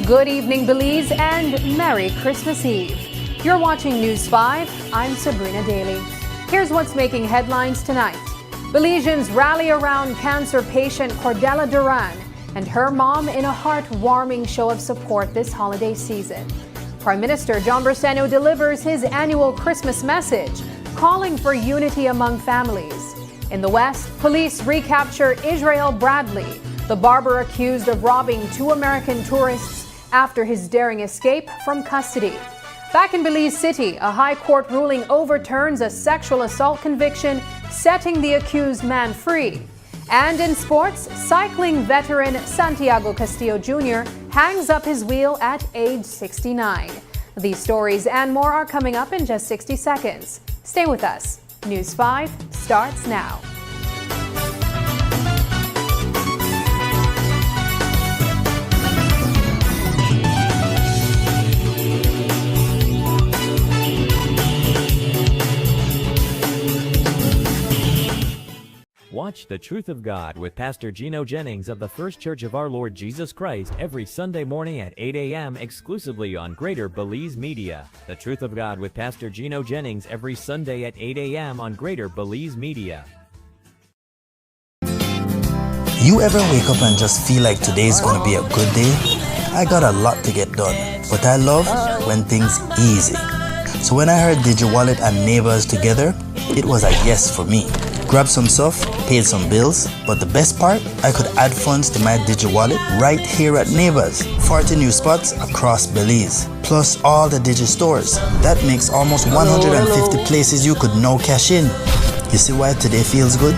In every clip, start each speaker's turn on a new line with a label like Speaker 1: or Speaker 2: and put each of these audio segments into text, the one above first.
Speaker 1: Good evening, Belize, and Merry Christmas Eve. You're watching News 5. I'm Sabrina Daly. Here's what's making headlines tonight. Belizeans rally around cancer patient Cordella Duran and her mom in a heartwarming show of support this holiday season. Prime Minister John Braceno delivers his annual Christmas message, calling for unity among families. In the West, police recapture Israel Bradley, the barber accused of robbing 2 American tourists after his daring escape from custody. Back in Belize City, a high court ruling overturns a sexual assault conviction, setting the accused man free. And in sports, cycling veteran Santiago Castillo Jr. hangs up his wheel at age 69. These stories and more are coming up in just 60 seconds. Stay with us. News 5 starts now.
Speaker 2: Watch The Truth of God with Pastor Gino Jennings of the First Church of Our Lord Jesus Christ every Sunday morning at 8 a.m. exclusively on Greater Belize Media. The Truth of God with Pastor Gino Jennings every Sunday at 8 a.m. on Greater Belize Media.
Speaker 3: You ever wake up and just feel like today's gonna be a good day? I got a lot to get done, but I love when things easy. So when I heard DigiWallet and Neighbors together, it was a yes for me. Grabbed some stuff, paid some bills, but the best part, I could add funds to my DigiWallet right here at Neighbors. 40 new spots across Belize, plus all the Digi stores. That makes almost 150 places you could now cash in. You see why today feels good?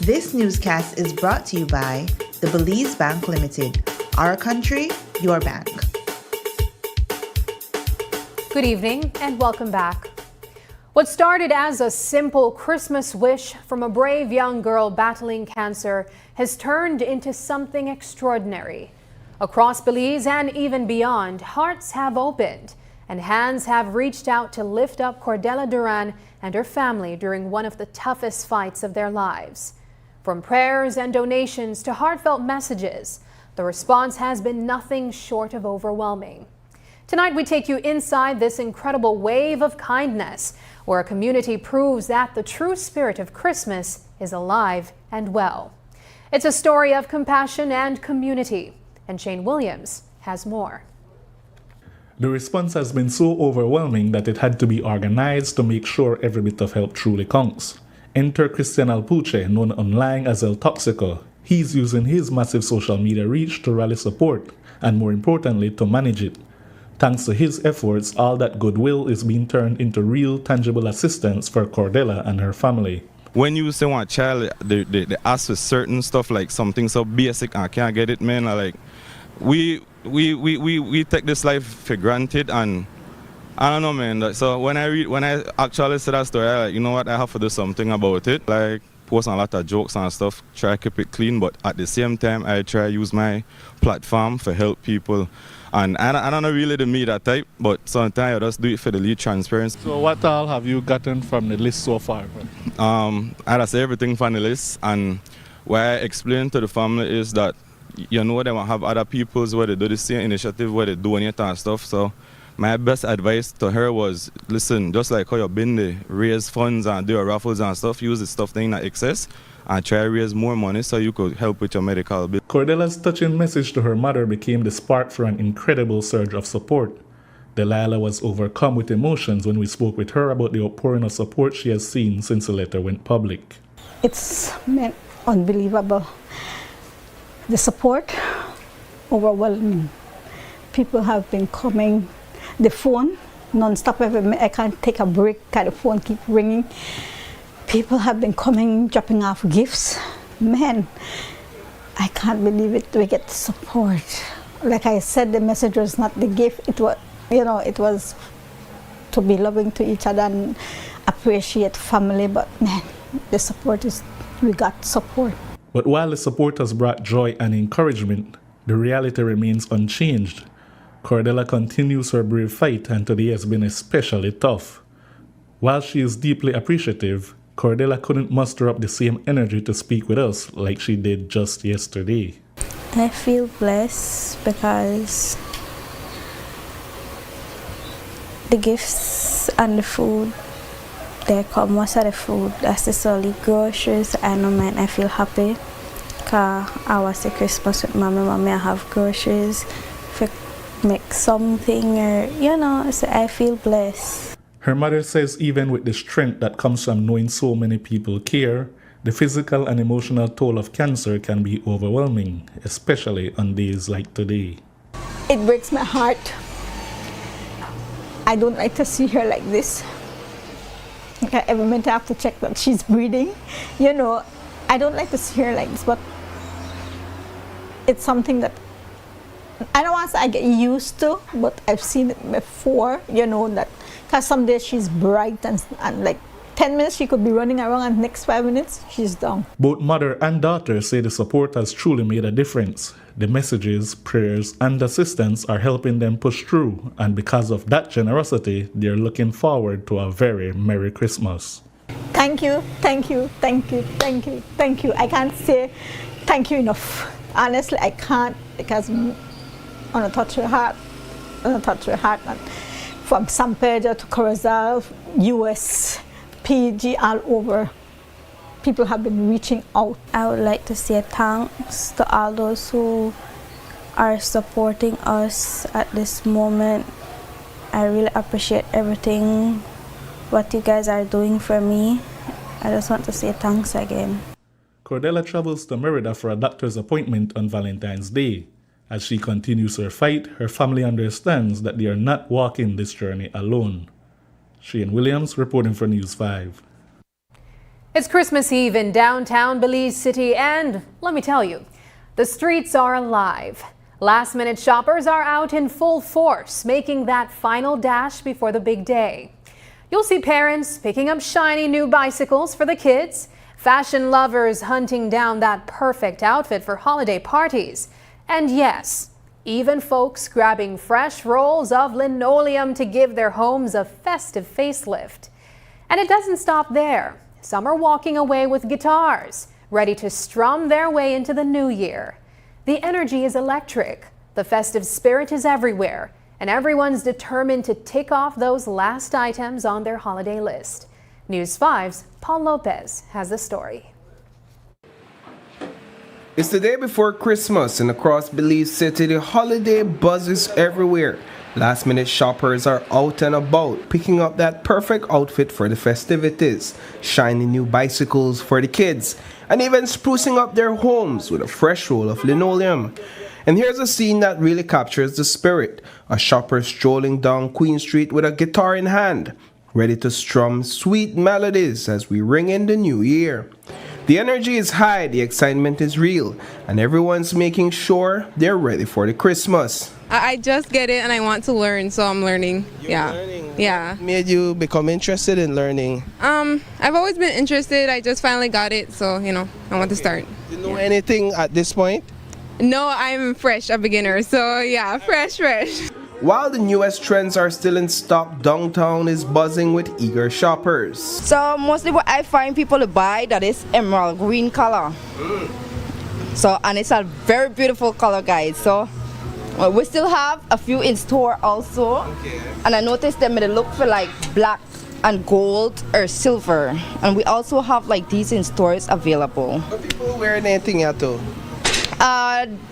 Speaker 4: This newscast is brought to you by the Belize Bank Limited. Our country, your bank.
Speaker 1: Good evening and welcome back. What started as a simple Christmas wish from a brave young girl battling cancer has turned into something extraordinary. Across Belize and even beyond, hearts have opened and hands have reached out to lift up Cordella Duran and her family during one of the toughest fights of their lives. From prayers and donations to heartfelt messages, the response has been nothing short of overwhelming. Tonight, we take you inside this incredible wave of kindness, where a community proves that the true spirit of Christmas is alive and well. It's a story of compassion and community, and Shane Williams has more.
Speaker 5: The response has been so overwhelming that it had to be organized to make sure every bit of help truly counts. Enter Christian Alpuche, known online as El Toxico. He's using his massive social media reach to rally support, and more importantly, to manage it. Thanks to his efforts, all that goodwill is being turned into real, tangible assistance for Cordella and her family.
Speaker 6: When you say one child, they ask for certain stuff like something so basic and I can't get it, man. Like we take this life for granted, and I don't know, man. So when I actually see that story, I like, you know what, I have to do something about it. Like post a lot of jokes and stuff, try to keep it clean, but at the same time, I try to use my platform to help people. And I don't know really the media type, but sometimes I just do it for the lead transparency.
Speaker 5: So what all have you gotten from the list so far?
Speaker 6: I just say everything from the list, and what I explain to the family is that, you know, they will have other peoples where they do the same initiative, where they donate and stuff. So my best advice to her was, listen, just like how you've been there, raise funds and do raffles and stuff, use the stuff in excess, and try to raise more money so you could help with your medical bill.
Speaker 5: Cordella's touching message to her mother became the spark for an incredible surge of support. Delilah was overcome with emotions when we spoke with her about the outpouring of support she has seen since the letter went public.
Speaker 7: It's meant unbelievable. The support, overwhelming. People have been coming. The phone, non-stop every minute. I can't take a break, the phone keep ringing. People have been coming, dropping off gifts. Man, I can't believe it. We get support. Like I said, the message was not the gift. It was, it was to be loving to each other and appreciate family. But man, the support is, we got support.
Speaker 5: But while the support has brought joy and encouragement, the reality remains unchanged. Cordella continues her brave fight, and today has been especially tough. While she is deeply appreciative, Cordella couldn't muster up the same energy to speak with us like she did just yesterday.
Speaker 8: I feel blessed because the gifts and the food, they come, most of the food, that's the solid groceries. I know, man, I feel happy because I was at Christmas with mommy, I have groceries for make something, or, so I feel blessed.
Speaker 5: Her mother says even with the strength that comes from knowing so many people care, the physical and emotional toll of cancer can be overwhelming, especially on days like today.
Speaker 7: It breaks my heart. I don't like to see her like this. Every minute I have to check that she's breathing. I don't like to see her like this, but it's something that I don't want to say I get used to, but I've seen it before, that because some days she's bright and like 10 minutes she could be running around, and next 5 minutes she's down.
Speaker 5: Both mother and daughter say the support has truly made a difference. The messages, prayers, and assistance are helping them push through, and because of that generosity, they're looking forward to a very Merry Christmas.
Speaker 7: Thank you, thank you, thank you, thank you, thank you. I can't say thank you enough. Honestly, I can't, because I want to touch her heart. And from San Pedro to Corozal, US, PG, all over, people have been reaching out.
Speaker 8: I would like to say thanks to all those who are supporting us at this moment. I really appreciate everything what you guys are doing for me. I just want to say thanks again.
Speaker 5: Cordella travels to Merida for a doctor's appointment on Valentine's Day. As she continues her fight, her family understands that they are not walking this journey alone. Shane Williams reporting for News 5.
Speaker 1: It's Christmas Eve in downtown Belize City, and let me tell you, the streets are alive. Last-minute shoppers are out in full force, making that final dash before the big day. You'll see parents picking up shiny new bicycles for the kids, fashion lovers hunting down that perfect outfit for holiday parties, and yes, even folks grabbing fresh rolls of linoleum to give their homes a festive facelift. And it doesn't stop there. Some are walking away with guitars, ready to strum their way into the new year. The energy is electric, the festive spirit is everywhere, and everyone's determined to tick off those last items on their holiday list. News 5's Paul Lopez has the story.
Speaker 9: It's the day before Christmas, and across Belize City, the holiday buzz is everywhere. Last-minute shoppers are out and about, picking up that perfect outfit for the festivities, shiny new bicycles for the kids, and even sprucing up their homes with a fresh roll of linoleum. And here's a scene that really captures the spirit. A shopper strolling down Queen Street with a guitar in hand, ready to strum sweet melodies as we ring in the new year. The energy is high, the excitement is real, and everyone's making sure they're ready for the Christmas.
Speaker 10: I just get it and I want to learn, so I'm learning.
Speaker 9: Learning.
Speaker 10: Yeah.
Speaker 9: What made you become interested in learning?
Speaker 10: I've always been interested. I just finally got it, so I want to start.
Speaker 9: Do you know anything at this point?
Speaker 10: No, I'm fresh, a beginner. So yeah, fresh.
Speaker 9: While the newest trends are still in stock, downtown is buzzing with eager shoppers.
Speaker 11: So mostly what I find people to buy, that is emerald green color. So, and it's a very beautiful color, guys. So we still have a few in store also. And I noticed them they look for like black and gold or silver. And we also have like these in stores available.
Speaker 9: What people wearing anything here too?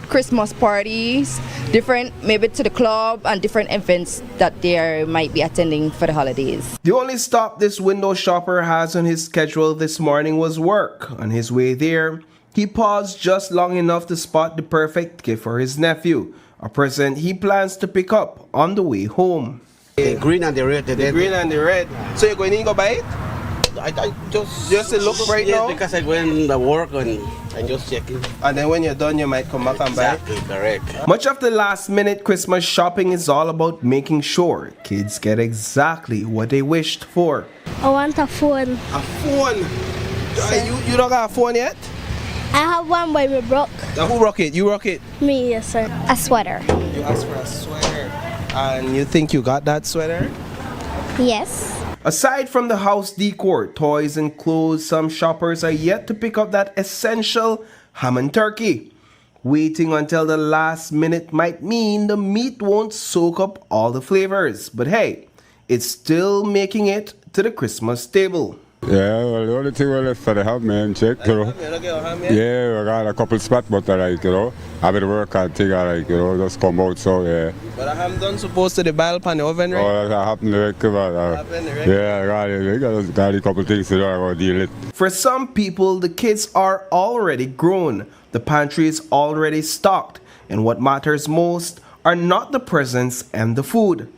Speaker 11: Christmas parties, different, maybe to the club, and different events that they might be attending for the holidays.
Speaker 9: The only stop this window shopper has on his schedule this morning was work. On his way there, he paused just long enough to spot the perfect gift for his nephew, a present he plans to pick up on the way home.
Speaker 12: The green and the red.
Speaker 9: The green and the red. So you're going to go buy it?
Speaker 12: I
Speaker 9: just to look right now?
Speaker 12: Because I went to work and just check it.
Speaker 9: And then when you're done, you might come back and buy it?
Speaker 12: Exactly, correct.
Speaker 9: Much of the last-minute Christmas shopping is all about making sure kids get exactly what they wished for.
Speaker 13: I want a phone.
Speaker 9: A phone? You don't got a phone yet?
Speaker 13: I have one, but it broke.
Speaker 9: Who rock it? You rock it?
Speaker 13: Me, yes, sir. A sweater.
Speaker 9: You asked for a sweater. And you think you got that sweater?
Speaker 13: Yes.
Speaker 9: Aside from the house decor, toys and clothes, some shoppers are yet to pick up that essential ham and turkey. Waiting until the last minute might mean the meat won't soak up all the flavors. But hey, it's still making it to the Christmas table.
Speaker 14: Yeah, well, the only thing left for the ham, man, check, Yeah, I got a couple spots, but I've been work and thing, just come out, so yeah.
Speaker 9: But the ham done supposed to the boil pan the oven, right?
Speaker 14: Oh, that happened, yeah, I got a couple things to do, I got to deal it.
Speaker 9: For some people, the kids are already grown. The pantry is already stocked, and what matters most are not the presents and the food.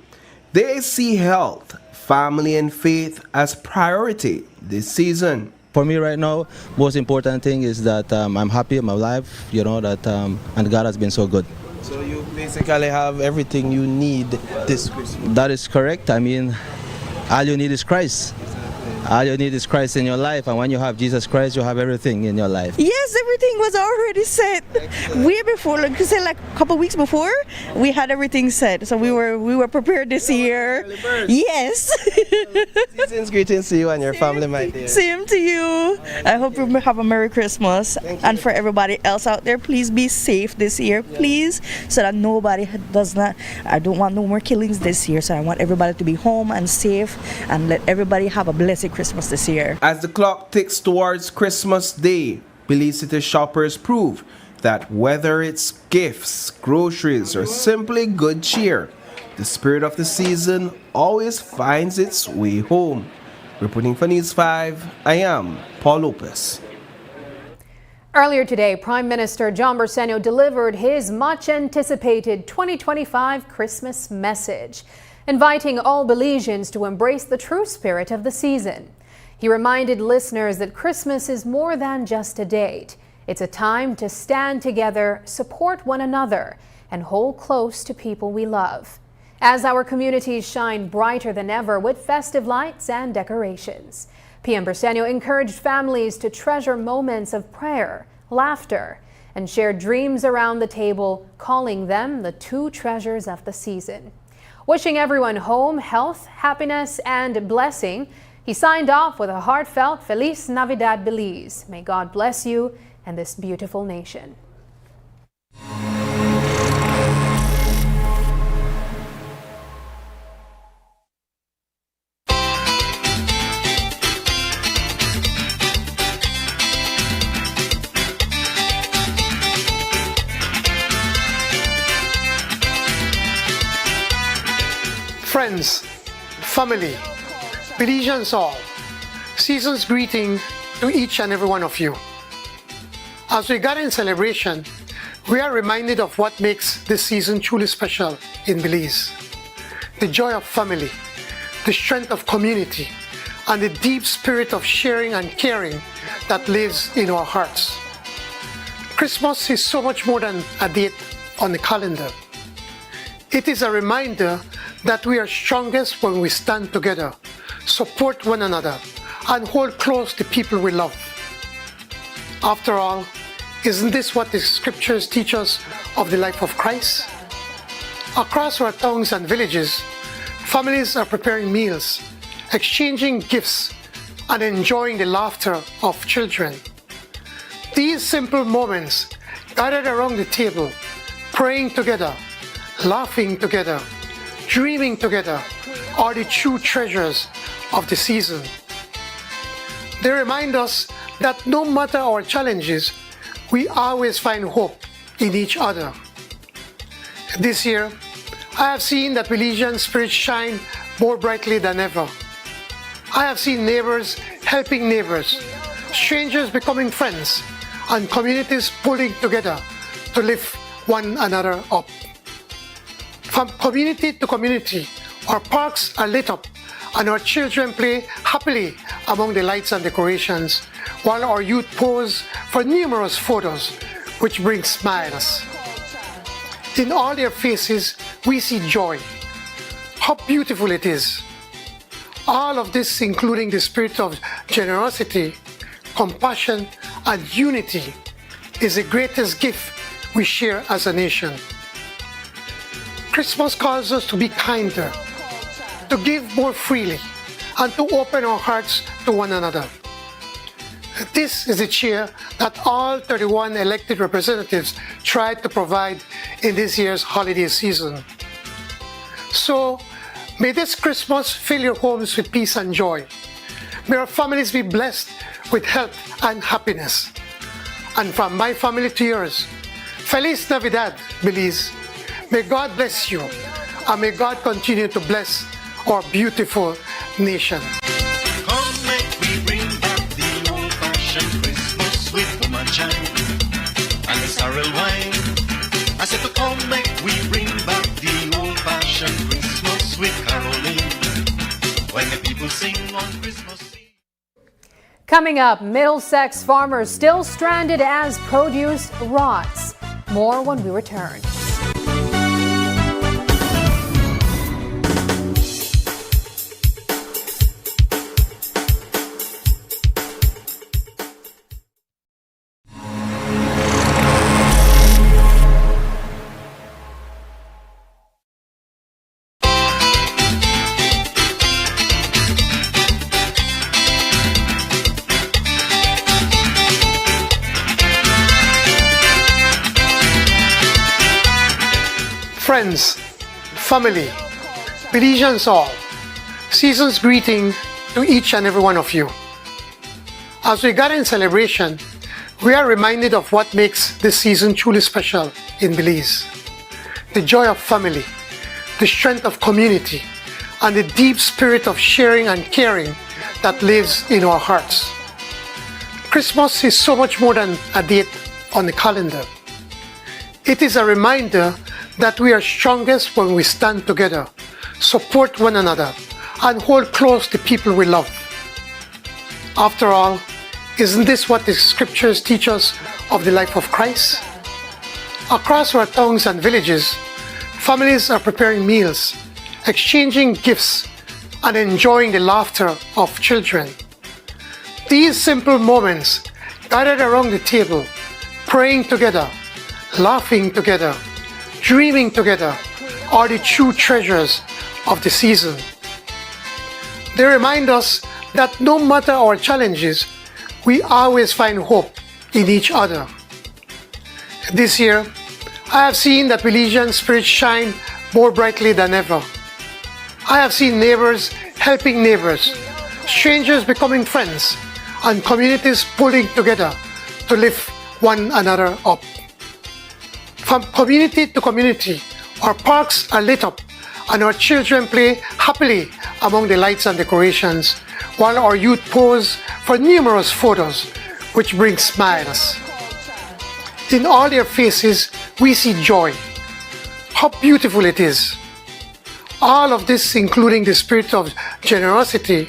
Speaker 9: They see health, family and faith as priority this season.
Speaker 15: For me right now, most important thing is that I'm happy in my life, and God has been so good.
Speaker 9: So you basically have everything you need this Christmas?
Speaker 15: That is correct. I mean, all you need is Christ. All you need is Christ in your life, and when you have Jesus Christ, you have everything in your life.
Speaker 16: Yes, everything was already set. Way before, like you said, like a couple weeks before, we had everything set. So we were prepared this year. Yes.
Speaker 9: Season's greetings to you and your family, my dear.
Speaker 16: Same to you. I hope you have a Merry Christmas. And for everybody else out there, please be safe this year, please, so that nobody does not. I don't want no more killings this year, so I want everybody to be home and safe, and let everybody have a blessed Christmas this year.
Speaker 9: As the clock ticks towards Christmas Day, Belize City shoppers prove that whether it's gifts, groceries, or simply good cheer, the spirit of the season always finds its way home. Reporting for News 5, I am Paul Lopez.
Speaker 1: Earlier today, Prime Minister John Bersenio delivered his much-anticipated 2025 Christmas message, inviting all Belizeans to embrace the true spirit of the season. He reminded listeners that Christmas is more than just a date. It's a time to stand together, support one another, and hold close to people we love, as our communities shine brighter than ever with festive lights and decorations. PM Bersenio encouraged families to treasure moments of prayer, laughter, and share dreams around the table, calling them the two treasures of the season. Wishing everyone home, health, happiness, and blessing, he signed off with a heartfelt Feliz Navidad, Belize. May God bless you and this beautiful nation.
Speaker 17: Friends, family, Belizeans all, season's greeting to each and every one of you. As we gather in celebration, we are reminded of what makes this season truly special in Belize. The joy of family, the strength of community, and the deep spirit of sharing and caring that lives in our hearts. Christmas is so much more than a date on the calendar. It is a reminder that we are strongest when we stand together, support one another, and hold close the people we love. After all, isn't this what the scriptures teach us of the life of Christ? Across our towns and villages, families are preparing meals, exchanging gifts, and enjoying the laughter of children. These simple moments, gathered around the table, praying together, laughing together, dreaming together, are the true treasures of the season. They remind us that no matter our challenges, we always find hope in each other. This year, I have seen that Belizean spirits shine more brightly than ever. I have seen neighbors helping neighbors, strangers becoming friends, and communities pulling together to lift one another up. From community to community, our parks are lit up and our children play happily among the lights and decorations, while our youth pose for numerous photos, which bring smiles. In all their faces, we see joy. How beautiful it is. All of this, including the spirit of generosity, compassion, and unity, is the greatest gift we share as a nation. Christmas calls us to be kinder, to give more freely, and to open our hearts to one another. This is the cheer that all 31 elected representatives tried to provide in this year's holiday season. So, may this Christmas fill your homes with peace and joy. May our families be blessed with health and happiness. And from my family to yours, Feliz Navidad, Belize. May God bless you, and may God continue to bless our beautiful nation.
Speaker 18: Come, make we bring back the old-fashioned Christmas with the moonshine and the sorrel wine. I said to come, make we bring back the old-fashioned Christmas with caroling when the people sing on Christmas Eve.
Speaker 1: Coming up, Middlesex farmers still stranded as produce rots. More when we return.
Speaker 17: Friends, family, Belizeans all, season's greeting to each and every one of you. As we gather in celebration, we are reminded of what makes this season truly special in Belize. The joy of family, the strength of community, and the deep spirit of sharing and caring that lives in our hearts. Christmas is so much more than a date on the calendar. It is a reminder that we are strongest when we stand together, support one another, and hold close the people we love. After all, isn't this what the scriptures teach us of the life of Christ? Across our towns and villages, families are preparing meals, exchanging gifts, and enjoying the laughter of children. These simple moments, gathered around the table, praying together, laughing together, dreaming together, are the true treasures of the season. They remind us that no matter our challenges, we always find hope in each other. This year, I have seen that Belizean spirits shine more brightly than ever. I have seen neighbors helping neighbors, strangers becoming friends, and communities pulling together to lift one another up. From community to community, our parks are lit up and our children play happily among the lights and decorations, while our youth pose for numerous photos, which bring smiles. In all their faces, we see joy. How beautiful it is. All of this, including the spirit of generosity,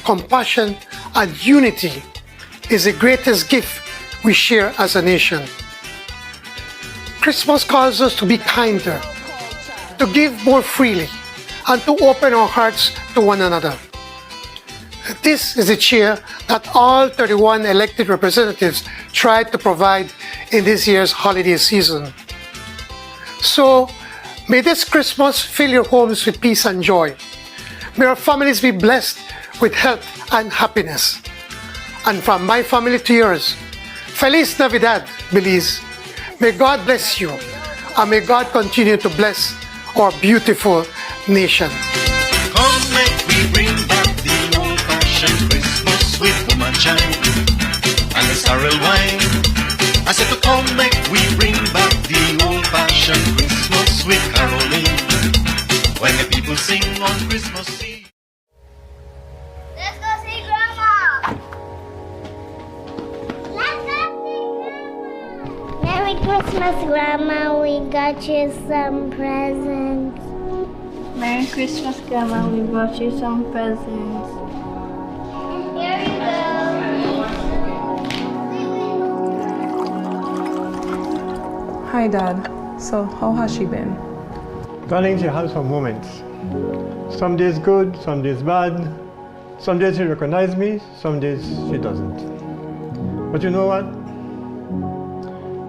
Speaker 17: compassion, and unity, is the greatest gift we share as a nation. Christmas calls us to be kinder, to give more freely, and to open our hearts to one another. This is the cheer that all 31 elected representatives tried to provide in this year's holiday season. So, may this Christmas fill your homes with peace and joy. May our families be blessed with health and happiness. And from my family to yours, Feliz Navidad, Belize. May God bless you, and may God continue to bless our beautiful nation.
Speaker 18: Come make we bring back the old-fashioned Christmas with woman child and the sorrel wine. I said to come make we bring back the old-fashioned Christmas with caroling when the people sing on Christmas Eve.
Speaker 13: Let's go see Grandma. Merry Christmas, Grandma. We got you some presents.
Speaker 8: Merry Christmas, Grandma. We brought you some presents.
Speaker 13: Here you go.
Speaker 19: Hi, Dad. So, how has she been?
Speaker 20: Darling, she has some moments. Some days good, some days bad. Some days she recognizes me, some days she doesn't. But you know what?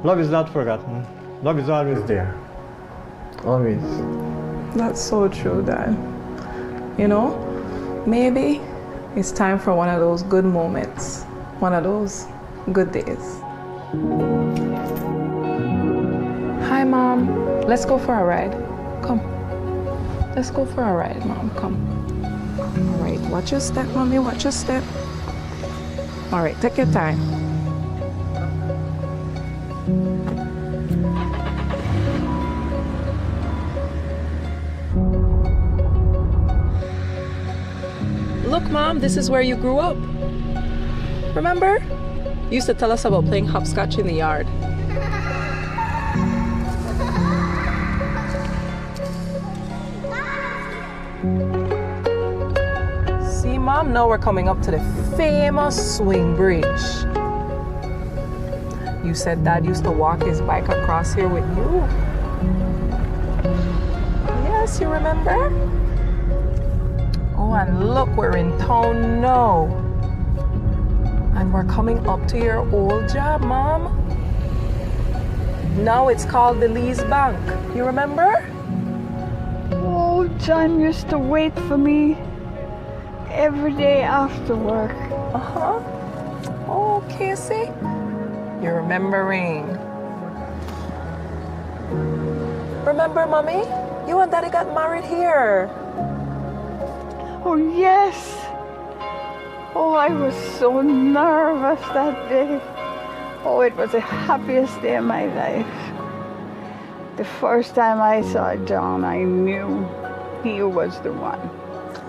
Speaker 20: Love is not forgotten. Love is always there. Always.
Speaker 19: That's so true, Dad. You know, maybe it's time for one of those good moments, one of those good days. Hi, Mom. Let's go for a ride. Come. Let's go for a ride, Mom. Come. All right, watch your step, Mommy. Watch your step. All right, take your time. Look, Mom, this is where you grew up. Remember? You used to tell us about playing hopscotch in the yard. See, Mom, now we're coming up to the famous swing bridge. You said Dad used to walk his bike across here with you. Yes, you remember? Oh, and look, we're in town now. And we're coming up to your old job, Mom. Now it's called Belize Bank. You remember?
Speaker 21: Oh, John used to wait for me every day after work.
Speaker 19: Uh-huh. Oh, Casey. You're remembering. Remember, Mommy? You and Daddy got married here.
Speaker 21: Oh, yes. Oh, I was so nervous that day. Oh, it was the happiest day of my life. The first time I saw John, I knew he was the one.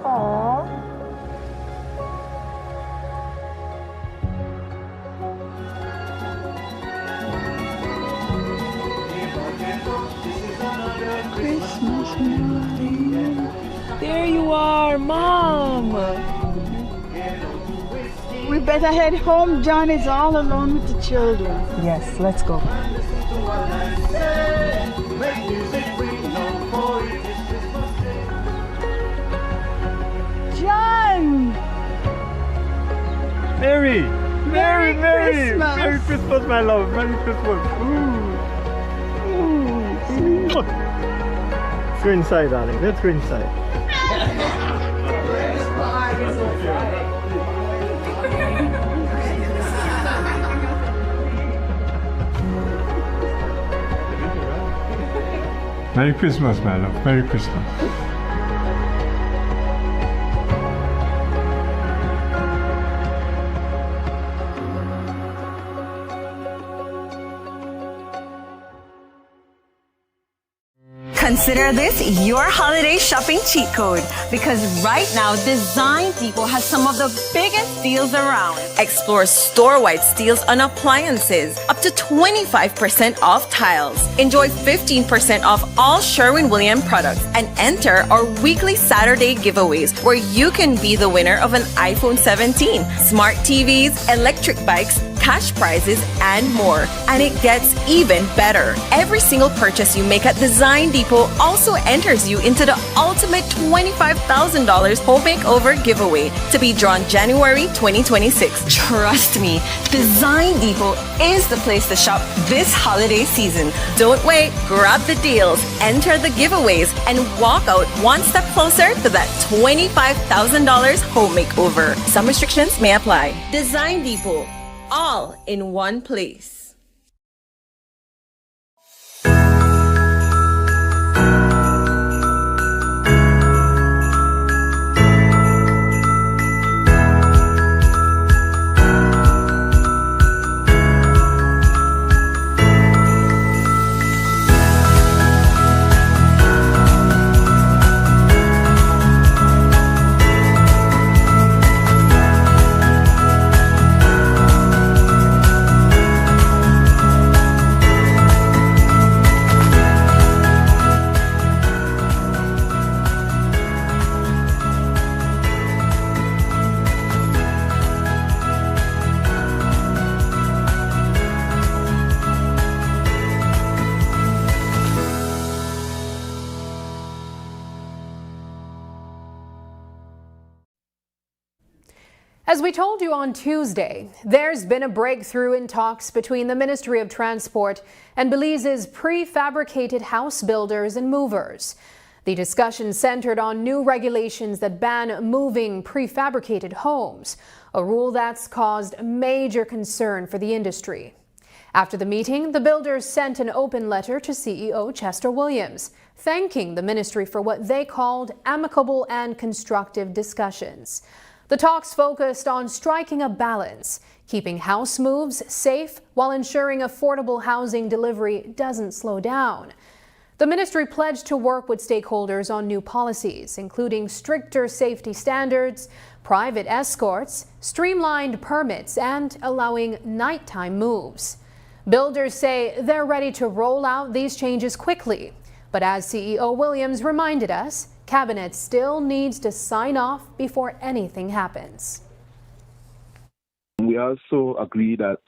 Speaker 19: Aww.
Speaker 21: Christmas morning.
Speaker 19: There you are, Mom.
Speaker 21: We better head home. John is all alone with the children.
Speaker 19: Yes, let's go.
Speaker 21: John!
Speaker 20: Mary!
Speaker 21: Merry Christmas!
Speaker 20: Merry Christmas, my love. Merry Christmas. Let's go inside, darling. Let's go inside. Merry Christmas, my love. Merry Christmas.
Speaker 2: Consider this your holiday shopping cheat code because right now Design Depot has some of the biggest deals around. Explore store-wide steals on appliances, up to 25% off tiles. Enjoy 15% off all Sherwin-Williams products and enter our weekly Saturday giveaways where you can be the winner of an iPhone 17, smart TVs, electric bikes, cash prizes, and more. And it gets even better. Every single purchase you make at Design Depot also enters you into the ultimate $25,000 home makeover giveaway to be drawn January 2026. Trust me, Design Depot is the place to shop this holiday season. Don't wait, grab the deals, enter the giveaways, and walk out one step closer to that $25,000 home makeover. Some restrictions may apply. Design Depot, all in one place.
Speaker 1: As we told you on Tuesday, there's been a breakthrough in talks between the Ministry of Transport and Belize's prefabricated house builders and movers. The discussion centered on new regulations that ban moving prefabricated homes, a rule that's caused major concern for the industry. After the meeting, the builders sent an open letter to CEO Chester Williams, thanking the ministry for what they called amicable and constructive discussions. The talks focused on striking a balance, keeping house moves safe while ensuring affordable housing delivery doesn't slow down. The ministry pledged to work with stakeholders on new policies, including stricter safety standards, private escorts, streamlined permits, and allowing nighttime moves. Builders say they're ready to roll out these changes quickly. But as CEO Williams reminded us, Cabinet still needs to sign off before anything happens.
Speaker 22: We also agree that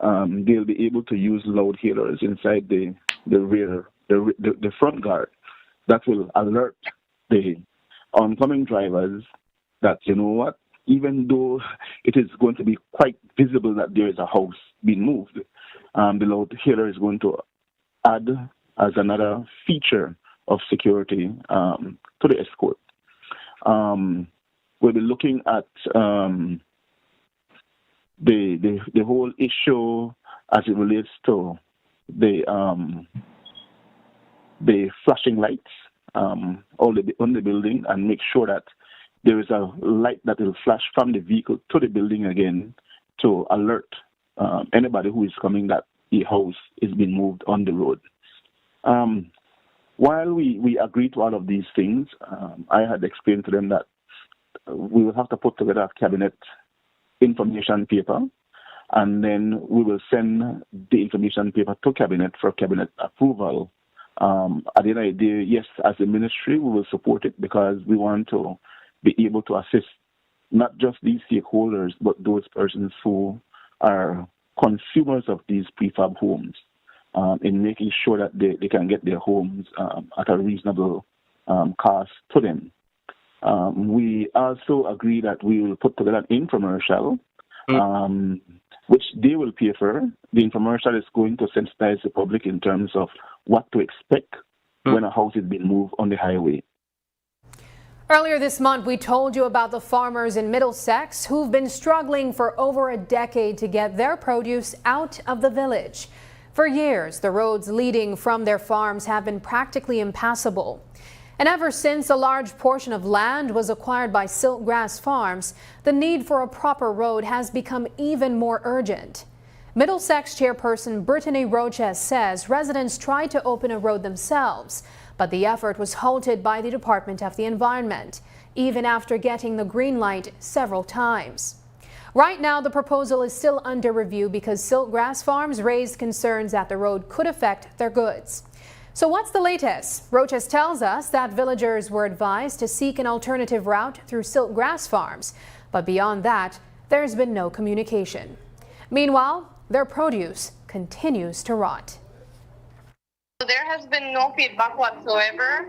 Speaker 22: they'll be able to use loud hailers inside the front guard that will alert the oncoming drivers that, you know what, even though it is going to be quite visible that there is a house being moved, the loud hailer is going to add as another feature of security to the escort. We'll be looking at the whole issue as it relates to the flashing lights on the building, and make sure that there is a light that will flash from the vehicle to the building again to alert anybody who is coming that the house is being moved on the road. While we agree to all of these things, I had explained to them that we will have to put together a cabinet information paper, and then we will send the information paper to cabinet for cabinet approval. At the end of the day, yes, as a ministry, we will support it because we want to be able to assist not just these stakeholders, but those persons who are consumers of these prefab homes. In making sure that they can get their homes at a reasonable cost to them. We also agree that we will put together an infomercial, which they will pay for. The infomercial is going to sensitize the public in terms of what to expect when a house is being moved on the highway.
Speaker 1: Earlier this month, we told you about the farmers in Middlesex who've been struggling for over a decade to get their produce out of the village. For years, the roads leading from their farms have been practically impassable. And ever since a large portion of land was acquired by Siltgrass Farms, the need for a proper road has become even more urgent. Middlesex chairperson Brittany Roches says residents tried to open a road themselves, but the effort was halted by the Department of the Environment, even after getting the green light several times. Right now, the proposal is still under review because Siltgrass Farms raised concerns that the road could affect their goods. So what's the latest? Roches tells us that villagers were advised to seek an alternative route through Siltgrass Farms, but beyond that, there's been no communication. Meanwhile, their produce continues to rot.
Speaker 3: There has been no feedback whatsoever.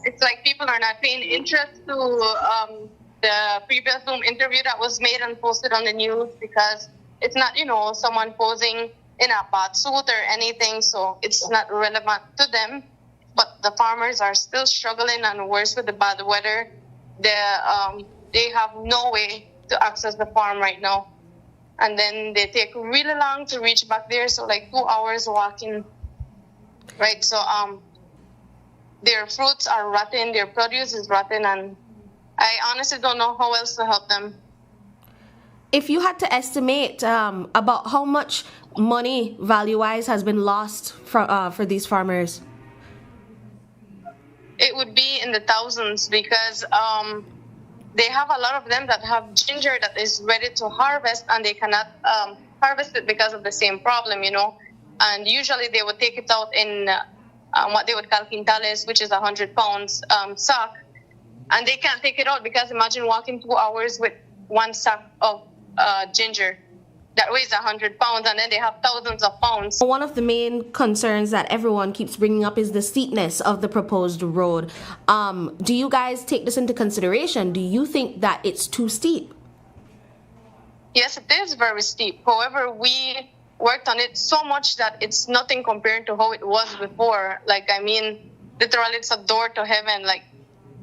Speaker 3: It's like people are not paying interest to the previous Zoom interview that was made and posted on the news because it's not, someone posing in a bath suit or anything, so it's not relevant to them. But the farmers are still struggling, and worse with the bad weather. They have no way to access the farm right now. And then they take really long to reach back there, so like 2 hours walking. Right, so their fruits are rotten, their produce is rotten, and I honestly don't know how else to help them.
Speaker 4: If you had to estimate about how much money value-wise has been lost for these farmers?
Speaker 3: It would be in the thousands because they have a lot of them that have ginger that is ready to harvest and they cannot harvest it because of the same problem, And usually they would take it out in what they would call quintales, which is 100 pounds sack. And they can't take it out because imagine walking 2 hours with one sack of ginger that weighs 100 pounds, and then they have thousands of pounds.
Speaker 4: One of the main concerns that everyone keeps bringing up is the steepness of the proposed road. Do you guys take this into consideration? Do you think that it's too steep?
Speaker 3: Yes, it is very steep. However, we worked on it so much that it's nothing compared to how it was before. Literally it's a door to heaven.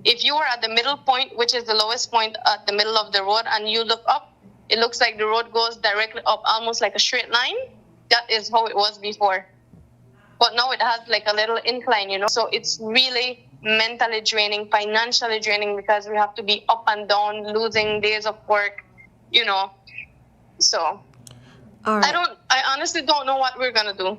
Speaker 3: If you were at the middle point, which is the lowest point at the middle of the road, and you look up, it looks like the road goes directly up, almost like a straight line. That is how it was before. But now it has like a little incline, So it's really mentally draining, financially draining, because we have to be up and down, losing days of work, So I honestly don't know what we're gonna do.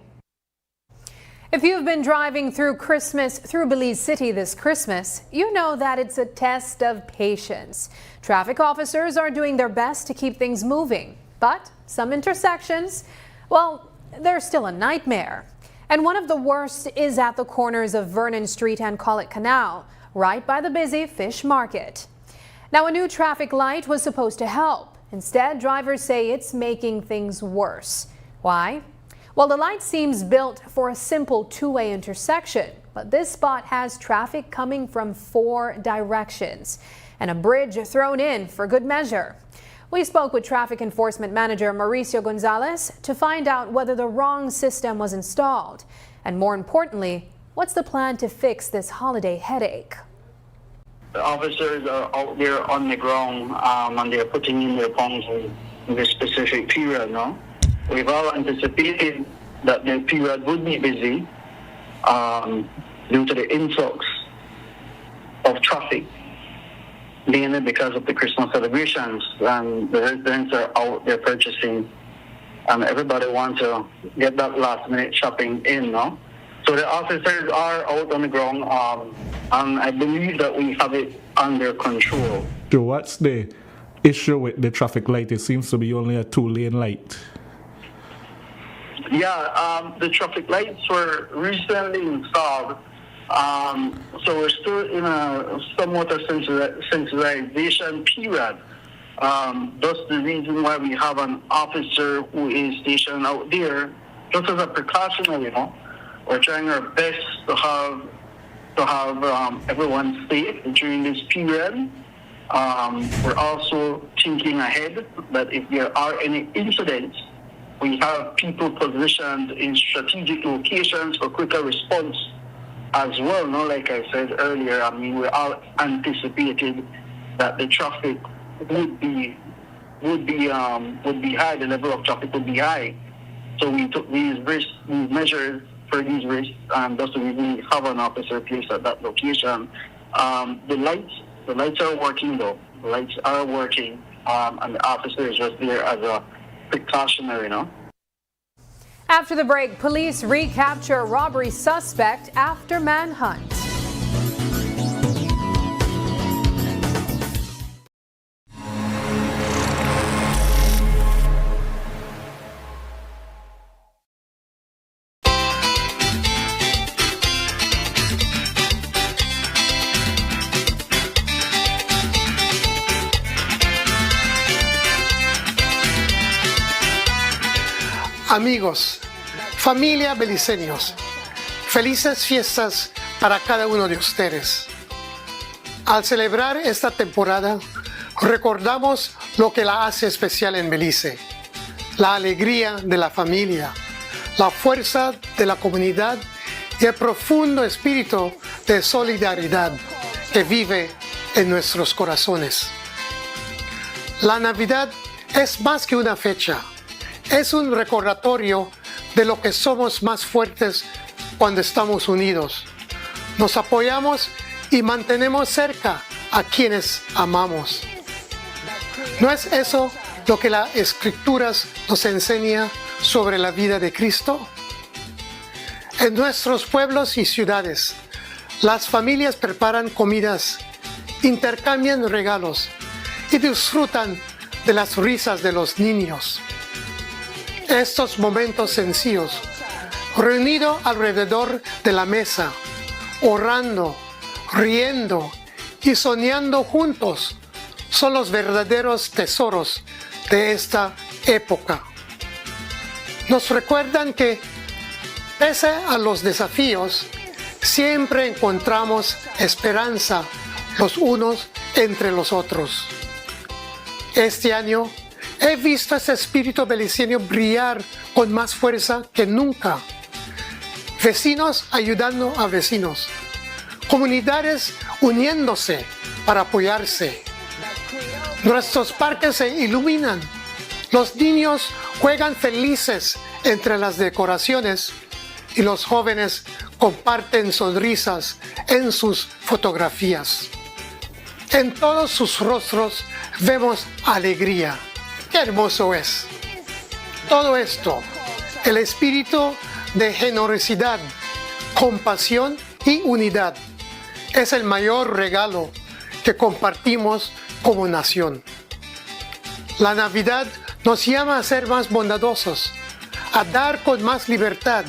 Speaker 1: If you've been driving through Belize City this Christmas, you know that it's a test of patience. Traffic officers are doing their best to keep things moving, but some intersections, well, they're still a nightmare. And one of the worst is at the corners of Vernon Street and Collett Canal, right by the busy fish market. Now, a new traffic light was supposed to help. Instead, drivers say it's making things worse. Why? Well, the light seems built for a simple two-way intersection, but this spot has traffic coming from 4 directions and a bridge thrown in for good measure. We spoke with Traffic Enforcement Manager Mauricio Gonzalez to find out whether the wrong system was installed, and more importantly, what's the plan to fix this holiday headache?
Speaker 23: The officers are out there on the ground and they're putting in their phones in this specific period, no? We've all anticipated that the period would be busy due to the influx of traffic, mainly because of the Christmas celebrations, and the residents are out there purchasing, and everybody wants to get that last-minute shopping in, no? So the officers are out on the ground, and I believe that we have it under control.
Speaker 5: So what's the issue with the traffic light? It seems to be only a 2-lane light.
Speaker 23: Yeah, the traffic lights were recently installed, so we're still in a somewhat of sensitization period. That's the reason why we have an officer who is stationed out there, just as a precautionary, We're trying our best to have everyone safe during this period. We're also thinking ahead that if there are any incidents, we have people positioned in strategic locations for quicker response as well. No, like I said earlier, we all anticipated that the traffic would be high. The level of traffic would be high. So we took these measures for these risks, and that's the reason we have an officer placed at that location. The lights are working though. The lights are working, and the officer is just there as a precautionary,
Speaker 1: After the break, police recapture robbery suspect after manhunt.
Speaker 17: amigos, familia beliceños, felices fiestas para cada uno de ustedes. Al celebrar esta temporada, recordamos lo que la hace especial en Belice, la alegría de la familia, la fuerza de la comunidad y el profundo espíritu de solidaridad que vive en nuestros corazones. La Navidad es más que una fecha, es un recordatorio de lo que somos más fuertes cuando estamos unidos. Nos apoyamos y mantenemos cerca a quienes amamos. ¿No es eso lo que las Escrituras nos enseña sobre la vida de Cristo? En nuestros pueblos y ciudades, las familias preparan comidas, intercambian regalos y disfrutan de las risas de los niños. Estos momentos sencillos, reunidos alrededor de la mesa, orando, riendo y soñando juntos, son los verdaderos tesoros de esta época. Nos recuerdan que, pese a los desafíos, siempre encontramos esperanza los unos entre los otros. Este año he visto ese espíritu beliceño brillar con más fuerza que nunca. Vecinos ayudando a vecinos, comunidades uniéndose para apoyarse. Nuestros parques se iluminan, los niños juegan felices entre las decoraciones y los jóvenes comparten sonrisas en sus fotografías. En todos sus rostros vemos alegría. ¡Qué hermoso es! Todo esto, el espíritu de generosidad, compasión y unidad, es el mayor regalo que compartimos como nación. La Navidad nos llama a ser más bondadosos, a dar con más libertad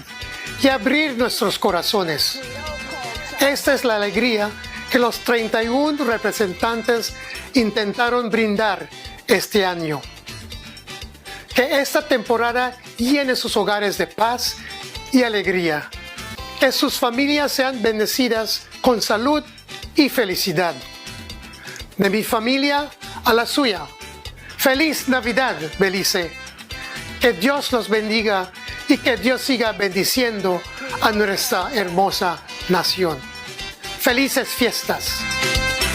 Speaker 17: y abrir nuestros corazones. Esta es la alegría que los 31 representantes intentaron brindar este año. Que esta temporada llene sus hogares de paz y alegría. Que sus familias sean bendecidas con salud y felicidad. De mi familia a la suya. ¡Feliz Navidad, Belice! Que Dios los bendiga y que Dios siga bendiciendo a nuestra hermosa nación. ¡Felices fiestas!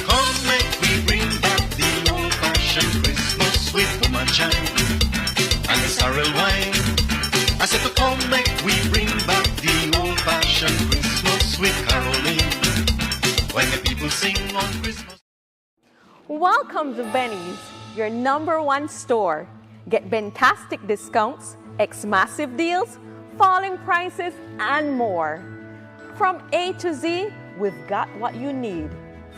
Speaker 18: Come make we bring back the old-fashioned Christmas with woman child and the sorrel wine. I said to come make we bring back the old-fashioned Christmas with caroling when the people sing on Christmas.
Speaker 6: Welcome to Benny's, your #1 store. Get fantastic discounts, massive deals, falling prices, and more. From A to Z, we've got what you need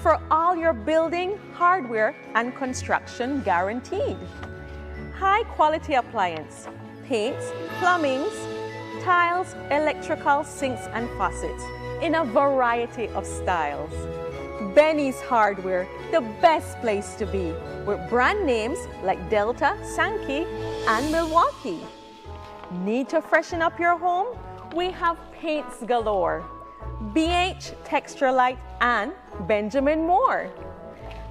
Speaker 6: for all your building, hardware, and construction guaranteed. High quality appliance, paints, plumbings, tiles, electrical, sinks, and faucets in a variety of styles. Benny's Hardware, the best place to be, with brand names like Delta, Sankey, and Milwaukee. Need to freshen up your home? We have paints galore. BH, Textralite, and Benjamin Moore.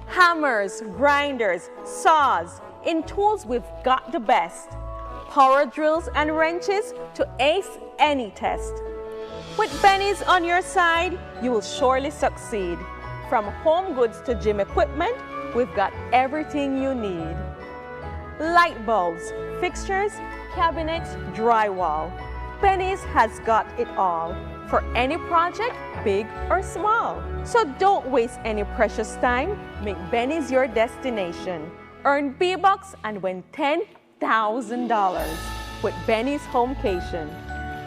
Speaker 6: Hammers, grinders, saws, in tools we've got the best. Power drills and wrenches to ace any test. With Benny's on your side, you will surely succeed. From home goods to gym equipment, we've got everything you need. Light bulbs, fixtures, cabinets, drywall. Benny's has got it all for any project, big or small. So don't waste any precious time. Make Benny's your destination. Earn B-Bucks and win $10,000 with Benny's Homecation.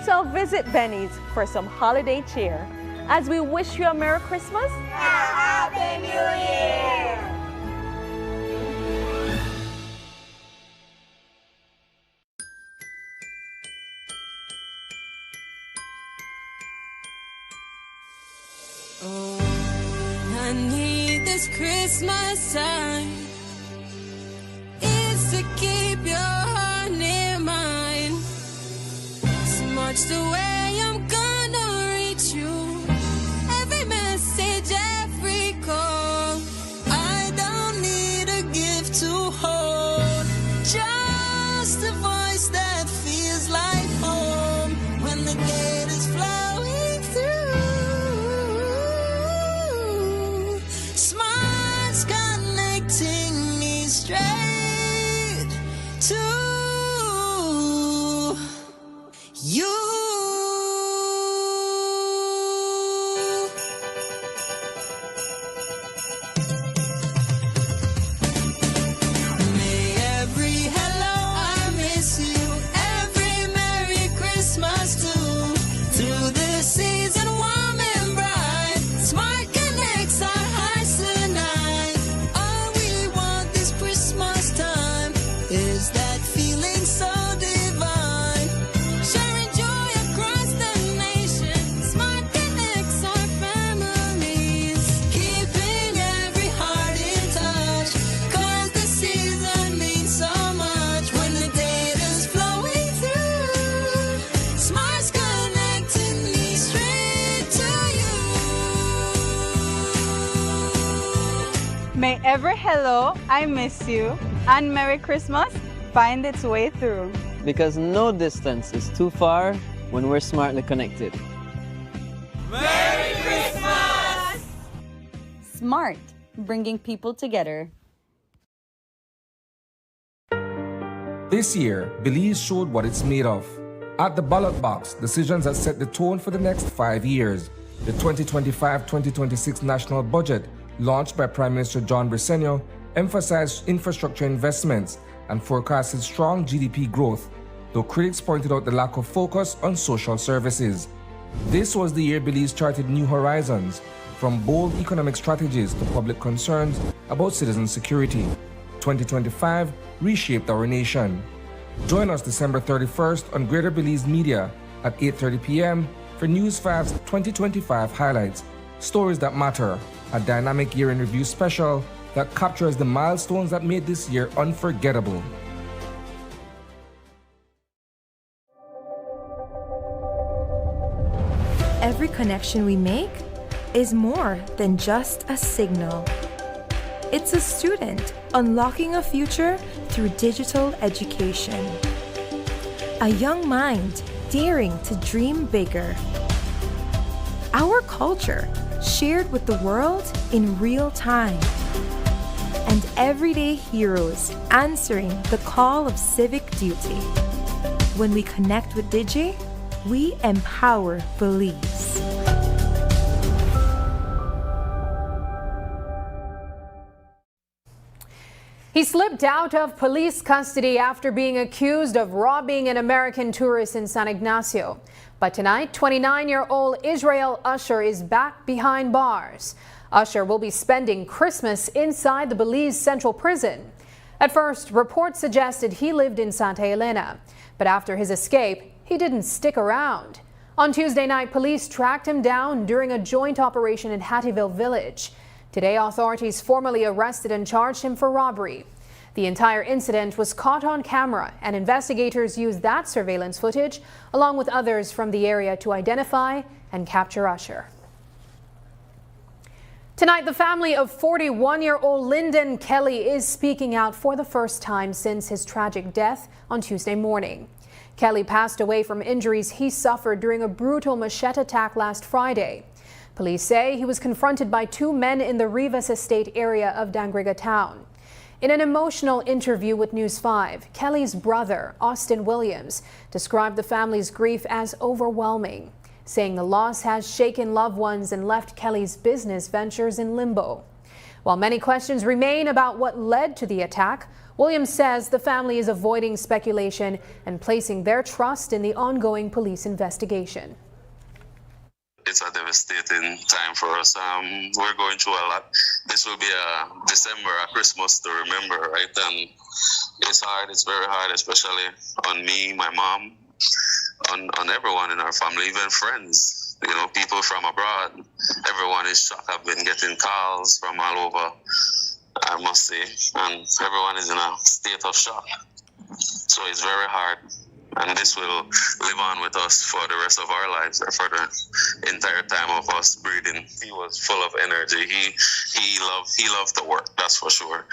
Speaker 6: So visit Benny's for some holiday cheer. As we wish you a Merry Christmas and a Happy New Year!
Speaker 7: Oh, I need this Christmas time is to keep your heart near mine. much the way I'm gonna reach you. Every message, every call. I don't need a gift to hold. Just a voice that feels like home when the gate is flowing through. Smart's connecting me straight to you. May every hello I miss you, every Merry Christmas too. Through this season warm and bright, Smart connects our hearts tonight. All we want this Christmas time is that feeling so divine. Sharing joy across the nation, Smart connects our families. Keeping every heart in touch, 'cause the season means so much when the data's flowing through. Smart's connecting me straight to you.
Speaker 10: May every hello I miss you and Merry Christmas find its way through.
Speaker 11: Because no distance is too far when we're smartly connected.
Speaker 10: Merry Christmas!
Speaker 12: Smart, bringing people together.
Speaker 24: This year, Belize showed what it's made of. At the ballot box, decisions that set the tone for the next 5 years. The 2025-2026 national budget, launched by Prime Minister John Briceño, emphasized infrastructure investments and forecasted strong GDP growth, though critics pointed out the lack of focus on social services. This was the year Belize charted new horizons, from bold economic strategies to public concerns about citizen security. 2025 reshaped our nation. Join us December 31st on Greater Belize Media at 8:30 p.m. for News 5's 2025 highlights, Stories That Matter, a dynamic year in review special that captures the milestones that made this year unforgettable.
Speaker 25: Every connection we make is more than just a signal. It's a student unlocking a future through digital education. A young mind daring to dream bigger. Our culture shared with the world in real time. And everyday heroes answering the call of civic duty. When we connect with Digi, we empower Belize.
Speaker 1: He slipped out of police custody after being accused of robbing an American tourist in San Ignacio. But tonight, 29-year-old Israel Usher is back behind bars. Usher will be spending Christmas inside the Belize Central Prison. At first, reports suggested he lived in Santa Elena. But after his escape, he didn't stick around. On Tuesday night, police tracked him down during a joint operation in Hattieville Village. Today, authorities formally arrested and charged him for robbery. The entire incident was caught on camera, and investigators used that surveillance footage, along with others from the area, to identify and capture Usher. Tonight, the family of 41-year-old Lyndon Kelly is speaking out for the first time since his tragic death on Tuesday morning. Kelly passed away from injuries he suffered during a brutal machete attack last Friday. Police say he was confronted by two men in the Rivas Estate area of Dangriga Town. In an emotional interview with News 5, Kelly's brother, Austin Williams, described the family's grief as overwhelming, saying the loss has shaken loved ones and left Kelly's business ventures in limbo. While many questions remain about what led to the attack, Williams says the family is avoiding speculation and placing their trust in the ongoing police investigation.
Speaker 26: It's a devastating time for us. We're going through a lot. This will be a December, a Christmas to remember, right? And it's hard. It's very hard, especially on me, my mom, on everyone in our family, even friends. You know, people from abroad. Everyone is shocked. I've been getting calls from all over, I must say. And everyone is in a state of shock. So it's very hard. And this will live on with us for the rest of our lives, or for the entire time of us breathing. He was full of energy. He loved to work, that's for sure.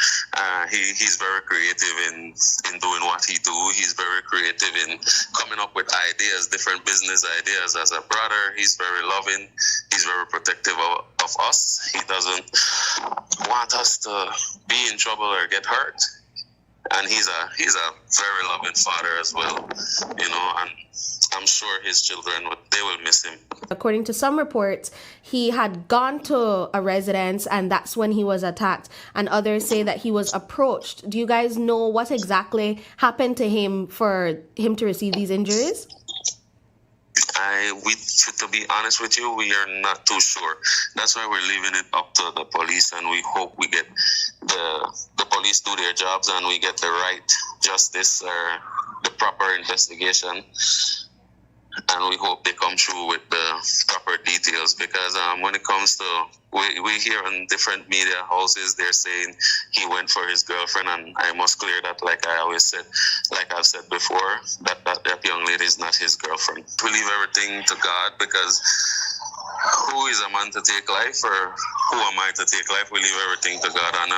Speaker 26: He's very creative in doing what he do. He's very creative in coming up with ideas, different business ideas. As a brother, he's very loving. He's very protective of us. He doesn't want us to be in trouble or get hurt. And he's a very loving father as well, and I'm sure his children, they will miss him.
Speaker 4: According to some reports, he had gone to a residence and that's when he was attacked, and others say that he was approached. Do you guys know what exactly happened to him for him to receive these injuries?
Speaker 26: To be honest with you, we are not too sure. That's why we're leaving it up to the police, and we hope we get the police do their jobs and we get the right justice or the proper investigation. And we hope they come through with the proper details, because when it comes to, we hear in different media houses, they're saying he went for his girlfriend, and I must clear that, like I've said before, that young lady is not his girlfriend. We leave everything to God, because who is a man to take life, or who am I to take life? We leave everything to God, and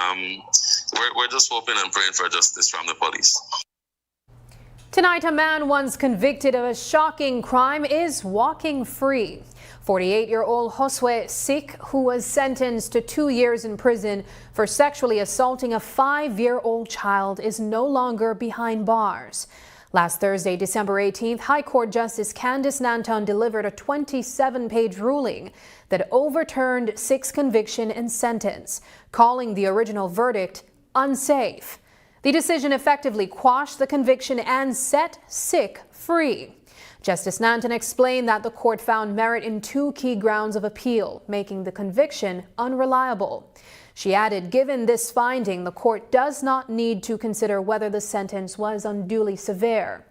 Speaker 26: we're just hoping and praying for justice from the police.
Speaker 1: Tonight, a man once convicted of a shocking crime is walking free. 48-year-old Josue Sikh, who was sentenced to 2 years in prison for sexually assaulting a 5-year-old child, is no longer behind bars. Last Thursday, December 18th, High Court Justice Candice Nanton delivered a 27-page ruling that overturned Sikh's conviction and sentence, calling the original verdict unsafe. The decision effectively quashed the conviction and set Sikh free. Justice Nanton explained that the court found merit in 2 key grounds of appeal, making the conviction unreliable. She added, given this finding, the court does not need to consider whether the sentence was unduly severe.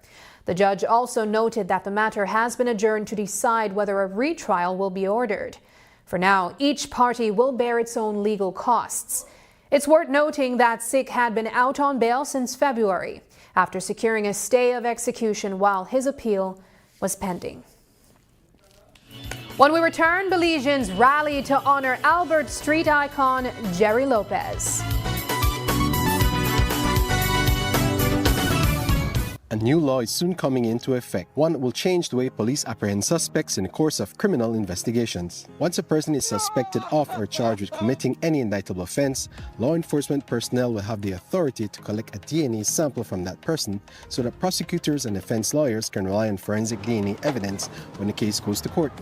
Speaker 1: The judge also noted that the matter has been adjourned to decide whether a retrial will be ordered. For now, each party will bear its own legal costs. It's worth noting that Sikh had been out on bail since February, after securing a stay of execution while his appeal was pending. When we return, Belizeans rally to honor Albert Street icon Jerry Lopez.
Speaker 8: A new law is soon coming into effect, one that will change the way police apprehend suspects in the course of criminal investigations. Once a person is suspected of or charged with committing any indictable offense, law enforcement personnel will have the authority to collect a DNA sample from that person so that prosecutors and defense lawyers can rely on forensic DNA evidence when the case goes to court.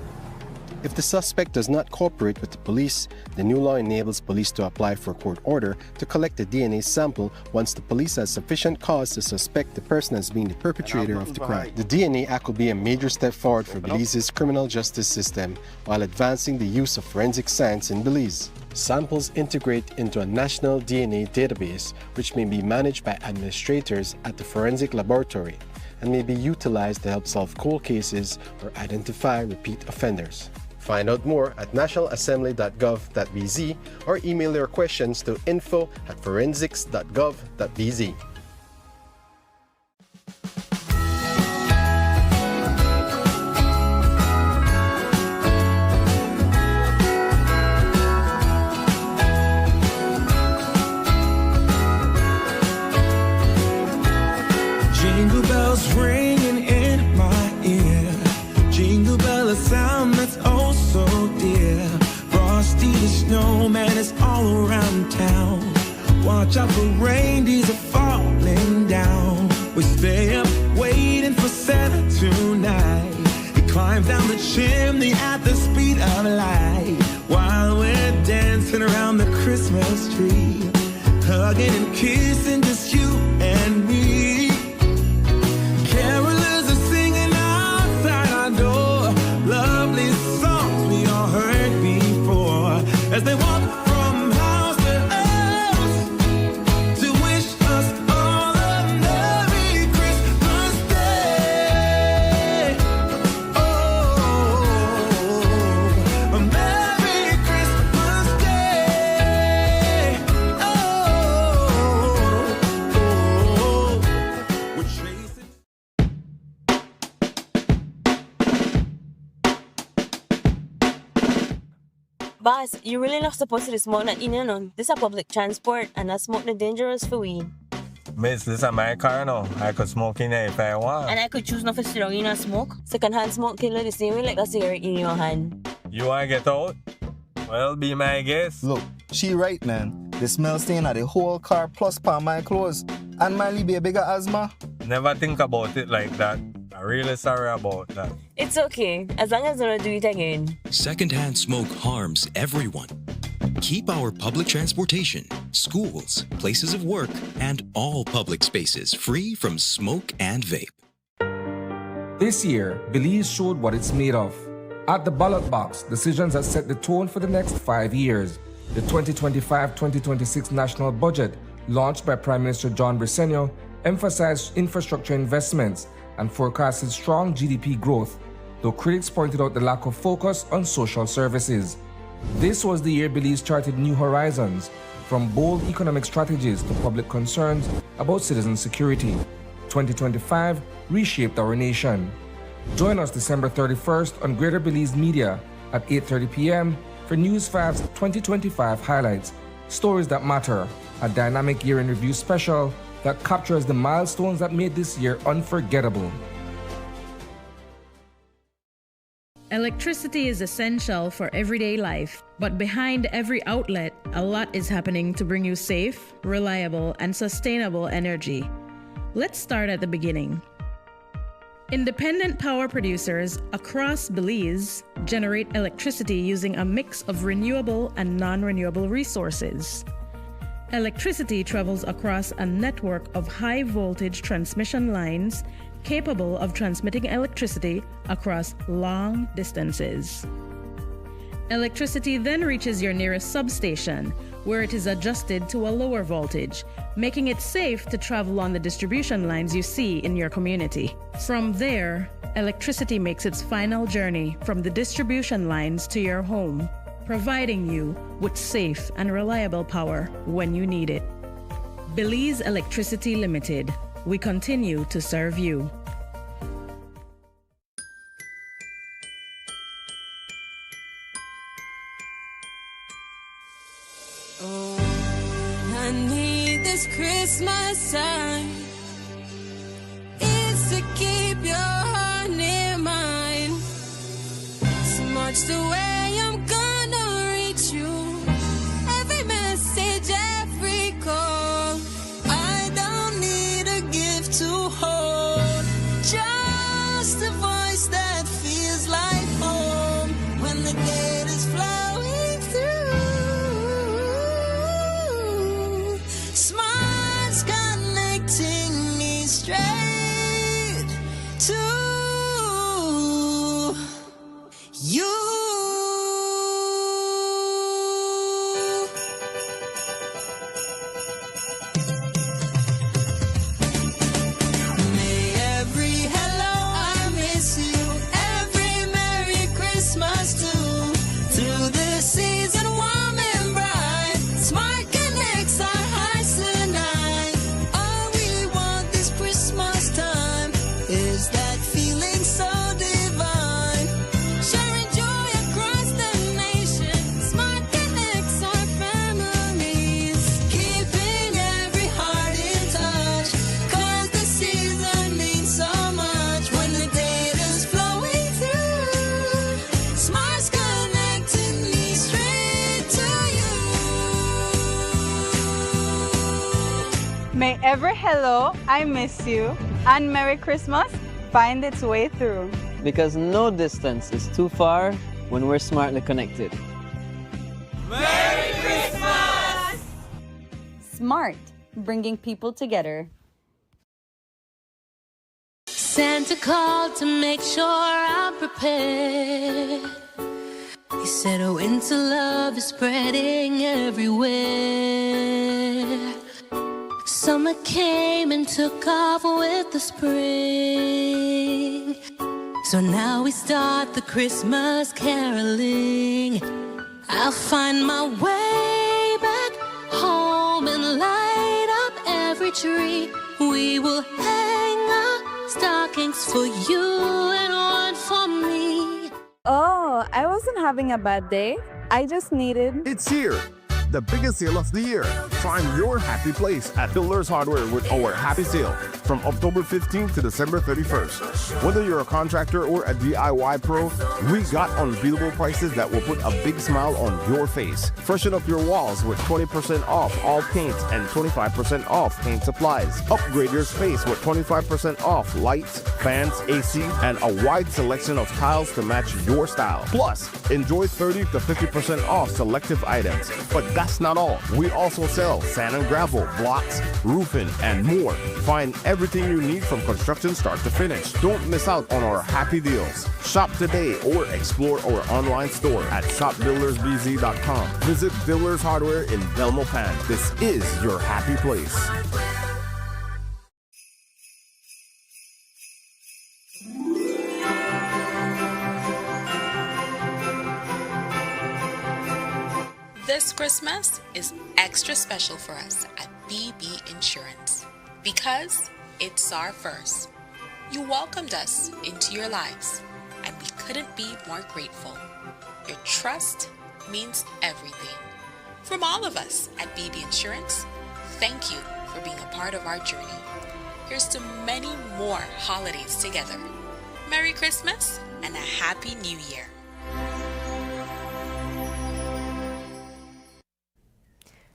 Speaker 8: If the suspect does not cooperate with the police, the new law enables police to apply for a court order to collect a DNA sample once the police has sufficient cause to suspect the person as being the perpetrator of the crime. The DNA Act will be a major step forward for Belize's criminal justice system while advancing the use of forensic science in Belize. Samples integrate into a national DNA database which may be managed by administrators at the forensic laboratory and may be utilized to help solve cold cases or identify repeat offenders. Find out more at nationalassembly.gov.bz or email your questions to info@forensics.gov.bz.
Speaker 7: Jingle bells ringing in my ear. Jingle bell, a sound that's oh so dear. Frosty the snowman is all around town. Watch out for reindeers are falling down. We stay up waiting for Santa tonight. He climbs down the chimney at the speed of light while we're dancing around the Christmas tree, hugging and kissing just you and me. Carolers are singing outside our door, lovely songs we all heard before, as they walk from house to house to wish us all a Merry Christmas Day. Oh, a Merry Christmas Day. Oh, we're chasing.
Speaker 9: Boss, you really not supposed to smoke that in, you know. This is a public transport and that smoke the dangerous for weed.
Speaker 13: Miss, this is my car now. I could smoke in there if I want.
Speaker 9: And I could choose not to sit down in a smoke. Second-hand smoke killer the same way like a cigarette in your hand.
Speaker 13: You want to get out? Well, be my guest.
Speaker 14: Look, she right, man. The smell stain of the whole car plus pa my clothes. And Miley be a bigger asthma.
Speaker 13: Never think about it like that. I'm really sorry about that.
Speaker 9: It's okay, as long as I don't do it again.
Speaker 15: Secondhand smoke harms everyone. Keep our public transportation, schools, places of work, and all public spaces free from smoke and vape.
Speaker 24: This year, Belize showed what it's made of. At the ballot box, decisions that set the tone for the next 5 years. The 2025-2026 national budget, launched by Prime Minister John Briceño, emphasized infrastructure investments and forecasted strong GDP growth, though critics pointed out the lack of focus on social services. This was the year Belize charted new horizons, from bold economic strategies to public concerns about citizen security. 2025 reshaped our nation. Join us December 31st on Greater Belize Media at 8:30 p.m. for News 5's 2025 highlights, Stories That Matter, a dynamic year in review special that captures the milestones that made this year unforgettable.
Speaker 16: Electricity is essential for everyday life, but behind every outlet, a lot is happening to bring you safe, reliable, and sustainable energy. Let's start at the beginning. Independent power producers across Belize generate electricity using a mix of renewable and non-renewable resources. Electricity travels across a network of high-voltage transmission lines capable of transmitting electricity across long distances. Electricity then reaches your nearest substation, where it is adjusted to a lower voltage, making it safe to travel on the distribution lines you see in your community. From there, electricity makes its final journey from the distribution lines to your home, providing you with safe and reliable power when you need it. Belize Electricity Limited. We continue to serve you.
Speaker 7: I need this Christmas time. It's to keep your heart near mine. So much the way I'm gonna reach you. Every message, every call. I don't need a gift to hold. Just a voice that feels like home. When the gate is flowing through. Smart's connecting me straight to you. May every hello I miss you, every Merry Christmas too. Through this season warm and bright, Smart connects our hearts tonight. All we want this Christmas time is that feeling so divine. Sharing joy across the nation, Smart connects our families. Keeping every heart in touch, 'cause the season means so much. When the data's flowing through, Smart's connecting me straight to you.
Speaker 10: May every hello, I miss you, and Merry Christmas find its way through.
Speaker 11: Because no distance is too far when we're smartly connected.
Speaker 12: Merry Christmas! Smart, bringing people together.
Speaker 7: Santa called to make sure I'm prepared. He said, "Oh, winter love is spreading everywhere." Summer came and took off with the spring. So now we start the Christmas caroling. I'll find my way back home and light up every tree. We will hang our stockings for you and one for me.
Speaker 19: Oh, I wasn't having a bad day.
Speaker 10: I just needed...
Speaker 2: It's here, the biggest sale of the year. Find your happy place at Builders Hardware with our happy sale from October 15th to December 31st. Whether you're a contractor or a DIY pro, we got unbeatable prices that will put a big smile on your face. Freshen up your walls with 20% off all paint and 25% off paint supplies. Upgrade your space with 25% off lights, fans, AC, and a wide selection of tiles to match your style. Plus, enjoy 30 to 50% off selective items. But that's not all. We also sell sand and gravel, blocks, roofing, and more. Find everything you need from construction start to finish. Don't miss out on our happy deals. Shop today or explore our online store at shopbuildersbz.com. Visit Builders Hardware in Belmopan. This is your happy place.
Speaker 3: This Christmas is extra special for us at BB Insurance because it's our first. You welcomed us into your lives and we couldn't be more grateful. Your trust means everything. From all of us at BB Insurance, thank you for being a part of our journey. Here's to many more holidays together. Merry Christmas and a Happy New Year.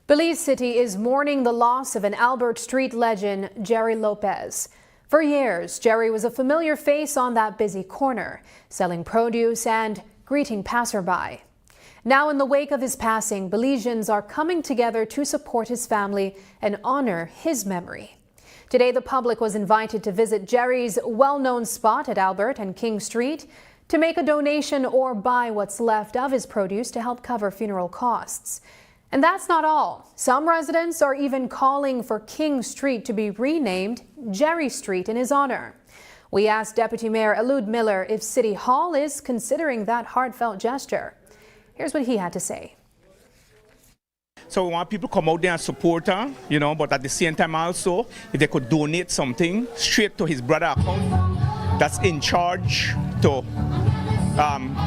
Speaker 1: Belize City is mourning the loss of an Albert Street legend, Jerry Lopez. For years, Jerry was a familiar face on that busy corner, selling produce and greeting passerby. Now, in the wake of his passing, Belizeans are coming together to support his family and honor his memory. Today, the public was invited to visit Jerry's well-known spot at Albert and King Street to make a donation or buy what's left of his produce to help cover funeral costs. And that's not all. Some residents are even calling for King Street to be renamed Jerry Street in his honor. We asked Deputy Mayor Elude Miller if City Hall is considering that heartfelt gesture. Here's what he had to say.
Speaker 19: So we want people to come out there and support her, but at the same time also, if they could donate something straight to his brother account that's in charge to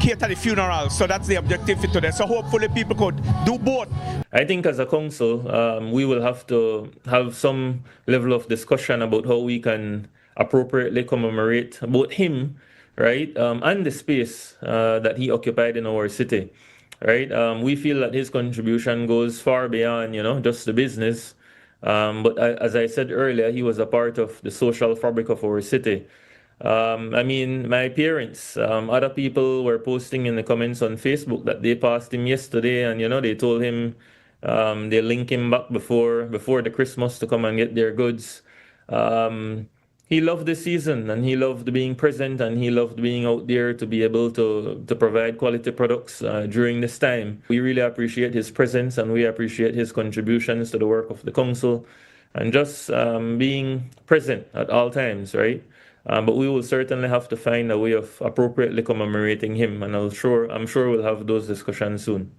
Speaker 19: cater the funeral. So that's the objective for today. So hopefully people could do both.
Speaker 20: I think as a council, we will have to have some level of discussion about how we can appropriately commemorate both him, right, and the space that he occupied in our city, right. We feel that his contribution goes far beyond, just the business. But as I said earlier, he was a part of the social fabric of our city. My parents, other people were posting in the comments on Facebook that they passed him yesterday and, they told him they link him back before the Christmas to come and get their goods. He loved the season and he loved being present and he loved being out there to be able to provide quality products during this time. We really appreciate his presence and we appreciate his contributions to the work of the council and just being present at all times, right? But we will certainly have to find a way of appropriately commemorating him, and I'm sure we'll have those discussions soon.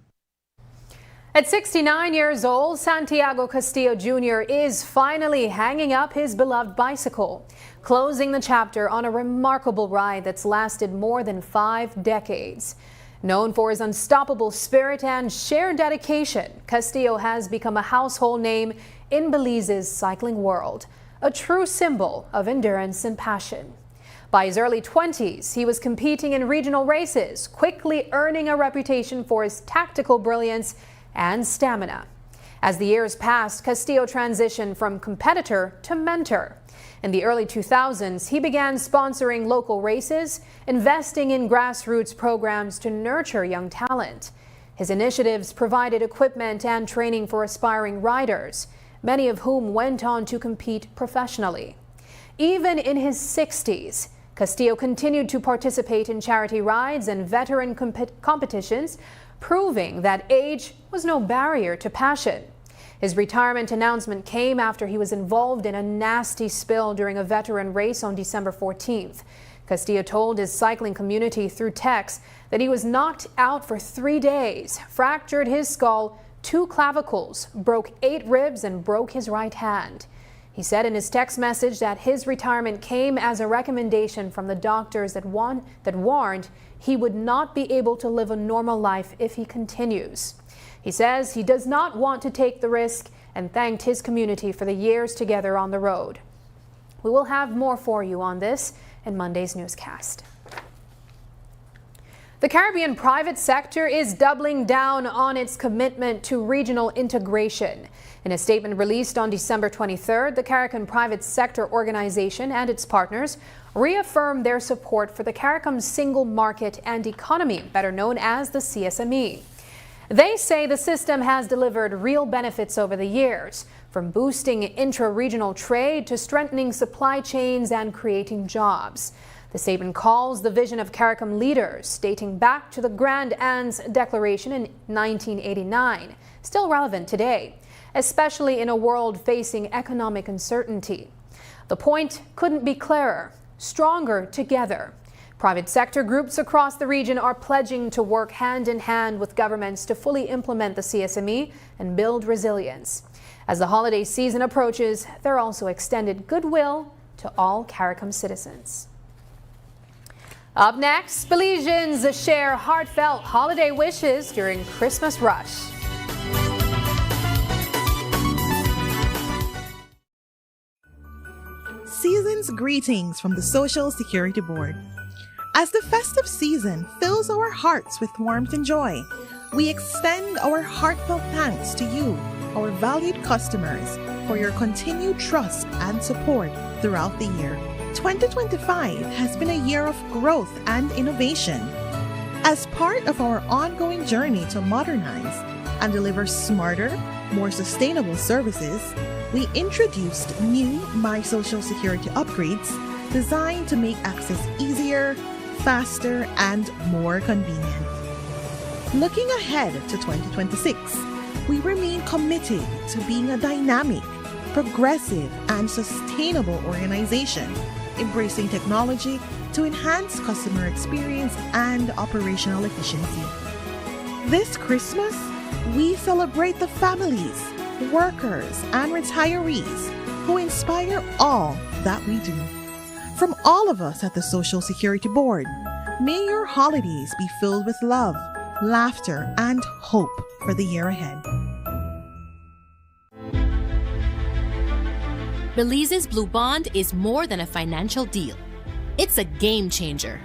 Speaker 1: At 69 years old, Santiago Castillo Jr. is finally hanging up his beloved bicycle, closing the chapter on a remarkable ride that's lasted more than 5 decades. Known for his unstoppable spirit and sheer dedication, Castillo has become a household name in Belize's cycling world. A true symbol of endurance and passion. By his early 20s, he was competing in regional races, quickly earning a reputation for his tactical brilliance and stamina. As the years passed, Castillo transitioned from competitor to mentor. In the early 2000s, he began sponsoring local races, investing in grassroots programs to nurture young talent. His initiatives provided equipment and training for aspiring riders, many of whom went on to compete professionally. Even in his 60s, Castillo continued to participate in charity rides and veteran competitions, proving that age was no barrier to passion. His retirement announcement came after he was involved in a nasty spill during a veteran race on December 14th. Castillo told his cycling community through text that he was knocked out for 3 days, fractured his skull, 2 clavicles, broke 8 ribs, and broke his right hand. He said in his text message that his retirement came as a recommendation from the doctors that warned he would not be able to live a normal life if he continues. He says he does not want to take the risk and thanked his community for the years together on the road. We will have more for you on this in Monday's newscast. The Caribbean private sector is doubling down on its commitment to regional integration. In a statement released on December 23rd, the CARICOM Private Sector Organization and its partners reaffirmed their support for the CARICOM Single Market and Economy, better known as the CSME. They say the system has delivered real benefits over the years, from boosting intra-regional trade to strengthening supply chains and creating jobs. The statement calls the vision of CARICOM leaders, dating back to the Grand Anne's Declaration in 1989, still relevant today, especially in a world facing economic uncertainty. The point couldn't be clearer: stronger together. Private sector groups across the region are pledging to work hand in hand with governments to fully implement the CSME and build resilience. As the holiday season approaches, they're also extended goodwill to all CARICOM citizens. Up next, Belizeans share heartfelt holiday wishes during Christmas rush.
Speaker 5: Season's greetings from the Social Security Board. As the festive season fills our hearts with warmth and joy, we extend our heartfelt thanks to you, our valued customers, for your continued trust and support throughout the year. 2025 has been a year of growth and innovation. As part of our ongoing journey to modernize and deliver smarter, more sustainable services, we introduced new My Social Security upgrades designed to make access easier, faster, and more convenient. Looking ahead to 2026, we remain committed to being a dynamic, progressive, and sustainable organization, embracing technology to enhance customer experience and operational efficiency. This Christmas, we celebrate the families, workers, and retirees who inspire all that we do. From all of us at the Social Security Board, may your holidays be filled with love, laughter, and hope for the year ahead.
Speaker 17: Belize's Blue Bond is more than a financial deal. It's a game changer.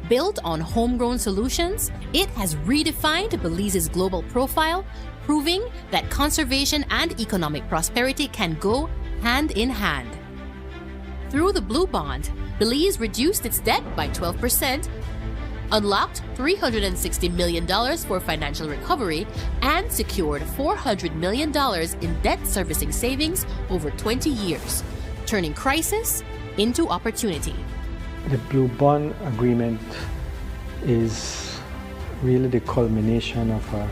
Speaker 17: Built on homegrown solutions, it has redefined Belize's global profile, proving that conservation and economic prosperity can go hand in hand. Through the Blue Bond, Belize reduced its debt by 12%, unlocked $360 million for financial recovery, and secured $400 million in debt servicing savings over 20 years, turning crisis into opportunity.
Speaker 18: The Blue Bond Agreement is really the culmination of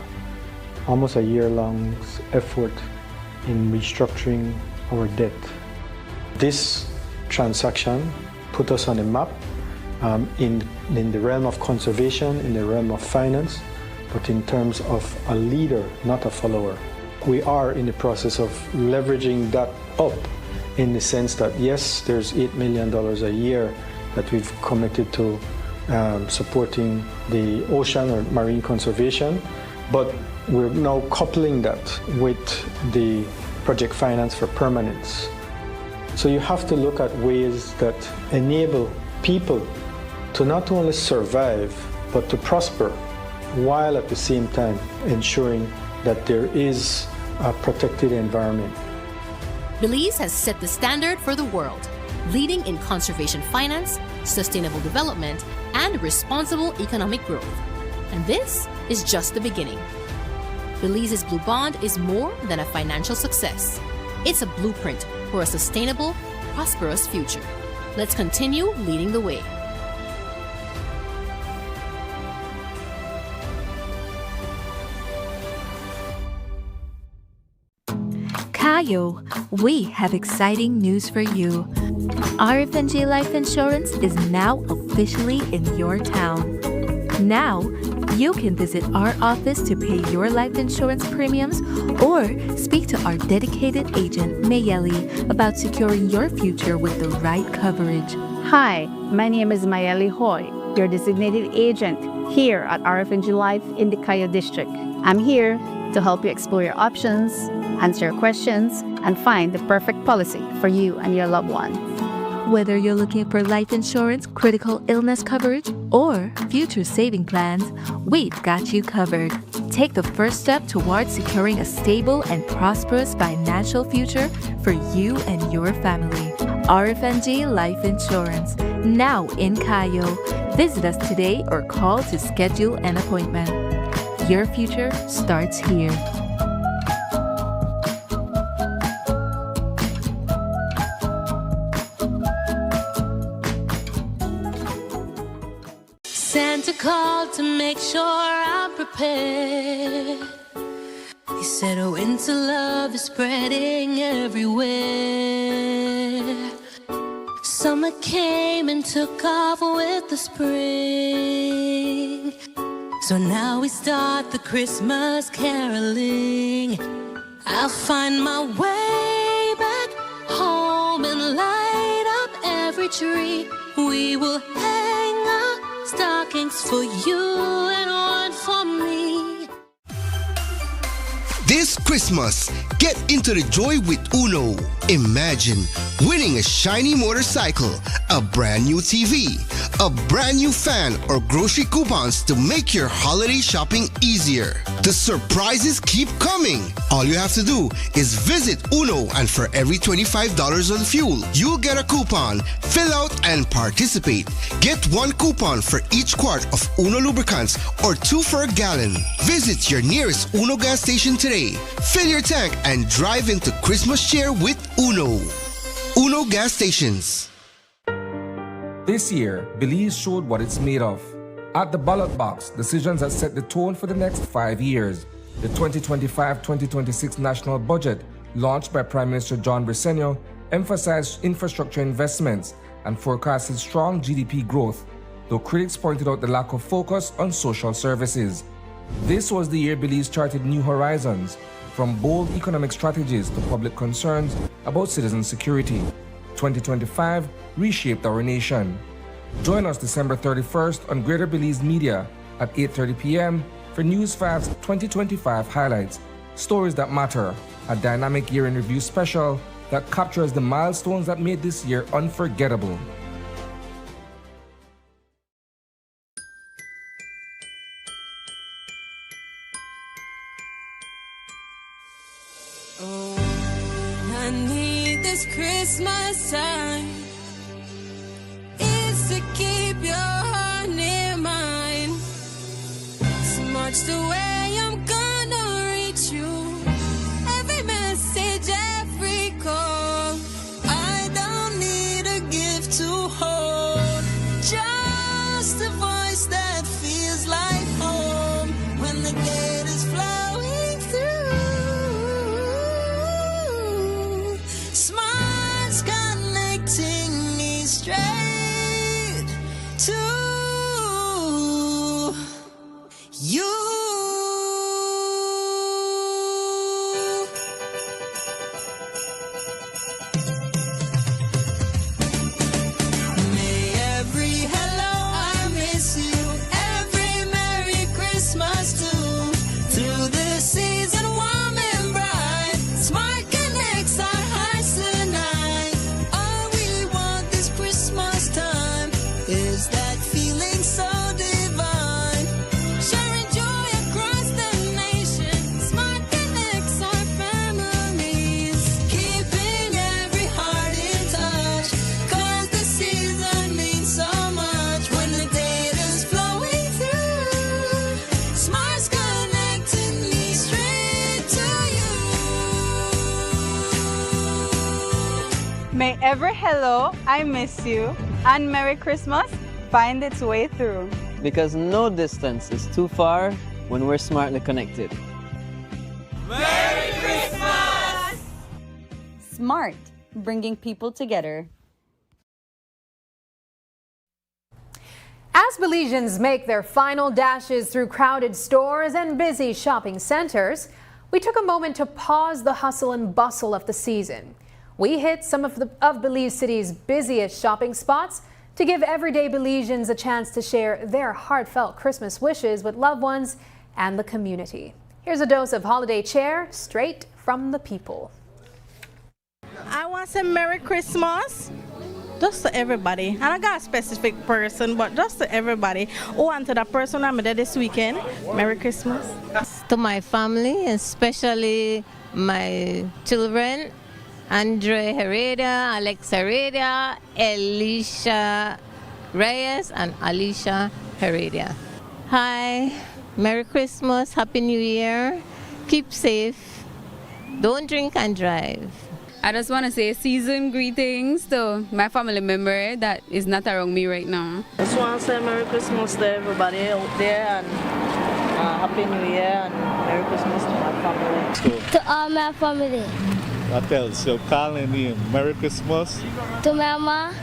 Speaker 18: almost a year-long effort in restructuring our debt. This transaction put us on a map in the realm of conservation, in the realm of finance, but in terms of a leader, not a follower. We are in the process of leveraging that up in the sense that, yes, there's $8 million a year that we've committed to supporting the ocean or marine conservation, but we're now coupling that with the project finance for permanence. So you have to look at ways that enable people to not only survive, but to prosper, while at the same time ensuring that there is a protected environment.
Speaker 17: Belize has set the standard for the world, leading in conservation finance, sustainable development, and responsible economic growth. And this is just the beginning. Belize's Blue Bond is more than a financial success. It's a blueprint for a sustainable, prosperous future. Let's continue leading the way.
Speaker 21: Kayo, we have exciting news for you. RFNJ Life Insurance is now officially in your town. Now, You can visit our office to pay your life insurance premiums or speak to our dedicated agent, Mayeli, about securing your future with the right coverage.
Speaker 4: Hi, my name is Mayeli Hoy, your designated agent here at RFNG Life in the Cayo District. I'm here to help you explore your options, answer your questions, and find the perfect policy for you and your loved one.
Speaker 21: Whether you're looking for life insurance, critical illness coverage, or future saving plans, we've got you covered. Take the first step towards securing a stable and prosperous financial future for you and your family. RFNG Life Insurance, now in Cayo. Visit us today or call to schedule an appointment. Your future starts here.
Speaker 6: Santa called to make sure I'm prepared. He said, oh, winter love is spreading everywhere. Summer came and took off with the spring. So now we start the Christmas caroling. I'll find my way back home and light up every tree. We will hang our stockings for you and one for me.
Speaker 22: This Christmas, get into the joy with Uno. Imagine winning a shiny motorcycle, a brand new TV, a brand new fan, or grocery coupons to make your holiday shopping easier. The surprises keep coming. All you have to do is visit Uno, and for every $25 on fuel, you'll get a coupon. Fill out and participate. Get one coupon for each quart of Uno lubricants or 2 for a gallon. Visit your nearest Uno gas station today. Fill your tank and drive into Christmas cheer with Uno. Uno gas stations.
Speaker 24: This year, Belize showed what it's made of. At the ballot box, decisions that set the tone for the next 5 years. The 2025-2026 national budget, launched by Prime Minister John Briceño, emphasized infrastructure investments and forecasted strong GDP growth, though critics pointed out the lack of focus on social services. This was the year Belize charted new horizons, from bold economic strategies to public concerns about citizen security. 2025 reshaped our nation. Join us December 31st on Greater Belize Media at 8:30 p.m. for News 5's 2025 highlights, Stories That Matter, a dynamic year in review special that captures the milestones that made this year unforgettable.
Speaker 6: I need this Christmas time. It's to keep your heart near mine. It's much the way I'm gonna reach you. Every message, every call. I don't need a gift to hold. Just a voice that feels like home. When the gate is flowing through. Smiles connecting me straight to you. May every hello I miss you, every Merry Christmas too. Through this season warm and bright, smart connects our hearts tonight. All we want this Christmas time is that feeling so divine. Sharing joy across the nation, smart connects our families. Keeping every heart in touch, 'cause the season means so much. When the data's flowing through, smart's connecting me straight to you.
Speaker 10: May every hello, I miss you, and Merry Christmas find its way through.
Speaker 11: Because no distance is too far when we're smartly connected.
Speaker 12: Merry Christmas! Smart, bringing people together.
Speaker 1: As Belizeans make their final dashes through crowded stores and busy shopping centers, we took a moment to pause the hustle and bustle of the season. We hit some of Belize City's busiest shopping spots to give everyday Belizeans a chance to share their heartfelt Christmas wishes with loved ones and the community. Here's a dose of holiday cheer straight from the people.
Speaker 8: I want to say Merry Christmas just to everybody. And I got a specific person, but just to everybody. Oh, and to the person I'm there this weekend, Merry Christmas.
Speaker 13: To my family, especially my children, Andre Heredia, Alex Heredia, Elisha Reyes, and Alicia Heredia. Hi, Merry Christmas, Happy New Year, keep safe, don't drink and drive.
Speaker 14: I just want to say season greetings to my family member that is not around me right now.
Speaker 8: I just want to say Merry Christmas to everybody out there and Happy New Year and Merry Christmas to my family.
Speaker 23: To all my family.
Speaker 25: What else? Your calling name. Merry Christmas.
Speaker 23: To my mama,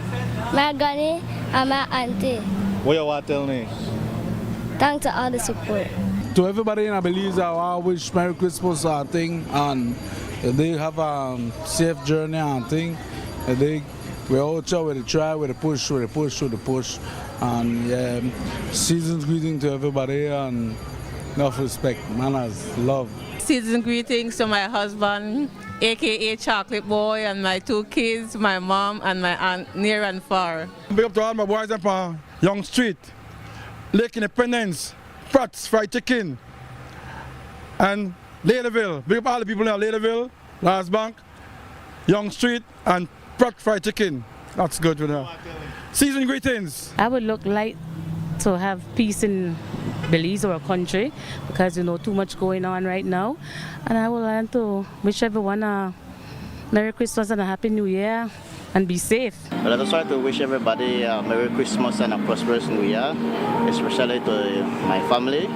Speaker 23: my granny, and my auntie.
Speaker 25: What you want to tell me?
Speaker 23: Thanks to all the support.
Speaker 26: To everybody in Belize, I wish Merry Christmas thing, and they have a safe journey and thing. We all try with the try, with the push, with the push, with the push. And yeah, season's greeting to everybody and enough respect, manners, love.
Speaker 27: Season greetings to my husband, aka Chocolate Boy, and my two kids, my mom and my aunt near and far.
Speaker 28: Big up to all my boys up on Young Street, Lake Independence, Pratt's Fried Chicken, and Ladyville. Big up all the people in Ladyville, Last Bank, Young Street, and Pratt Fried Chicken. That's good for now. Season greetings.
Speaker 29: I would look like to have peace in Belize, our country, because too much going on right now. And I would like to wish everyone a Merry Christmas and a Happy New Year and be safe.
Speaker 30: Well, I just want to wish everybody a Merry Christmas and a prosperous New Year, especially to my family,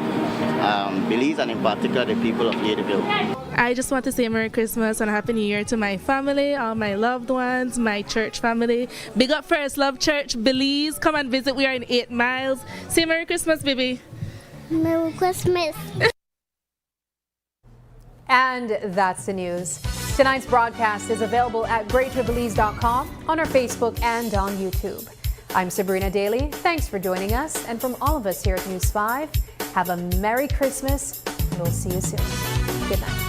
Speaker 30: Belize, and in particular the people of Ladyville.
Speaker 31: I just want to say Merry Christmas and a Happy New Year to my family, all my loved ones, my church family. Big up First Love Church, Belize. Come and visit. We are in 8 miles. Say Merry Christmas, baby.
Speaker 23: Merry Christmas.
Speaker 1: And that's the news. Tonight's broadcast is available at greaterbelize.com, on our Facebook, and on YouTube. I'm Sabrina Daly. Thanks for joining us. And from all of us here at News 5, have a Merry Christmas, and we'll see you soon. Good night.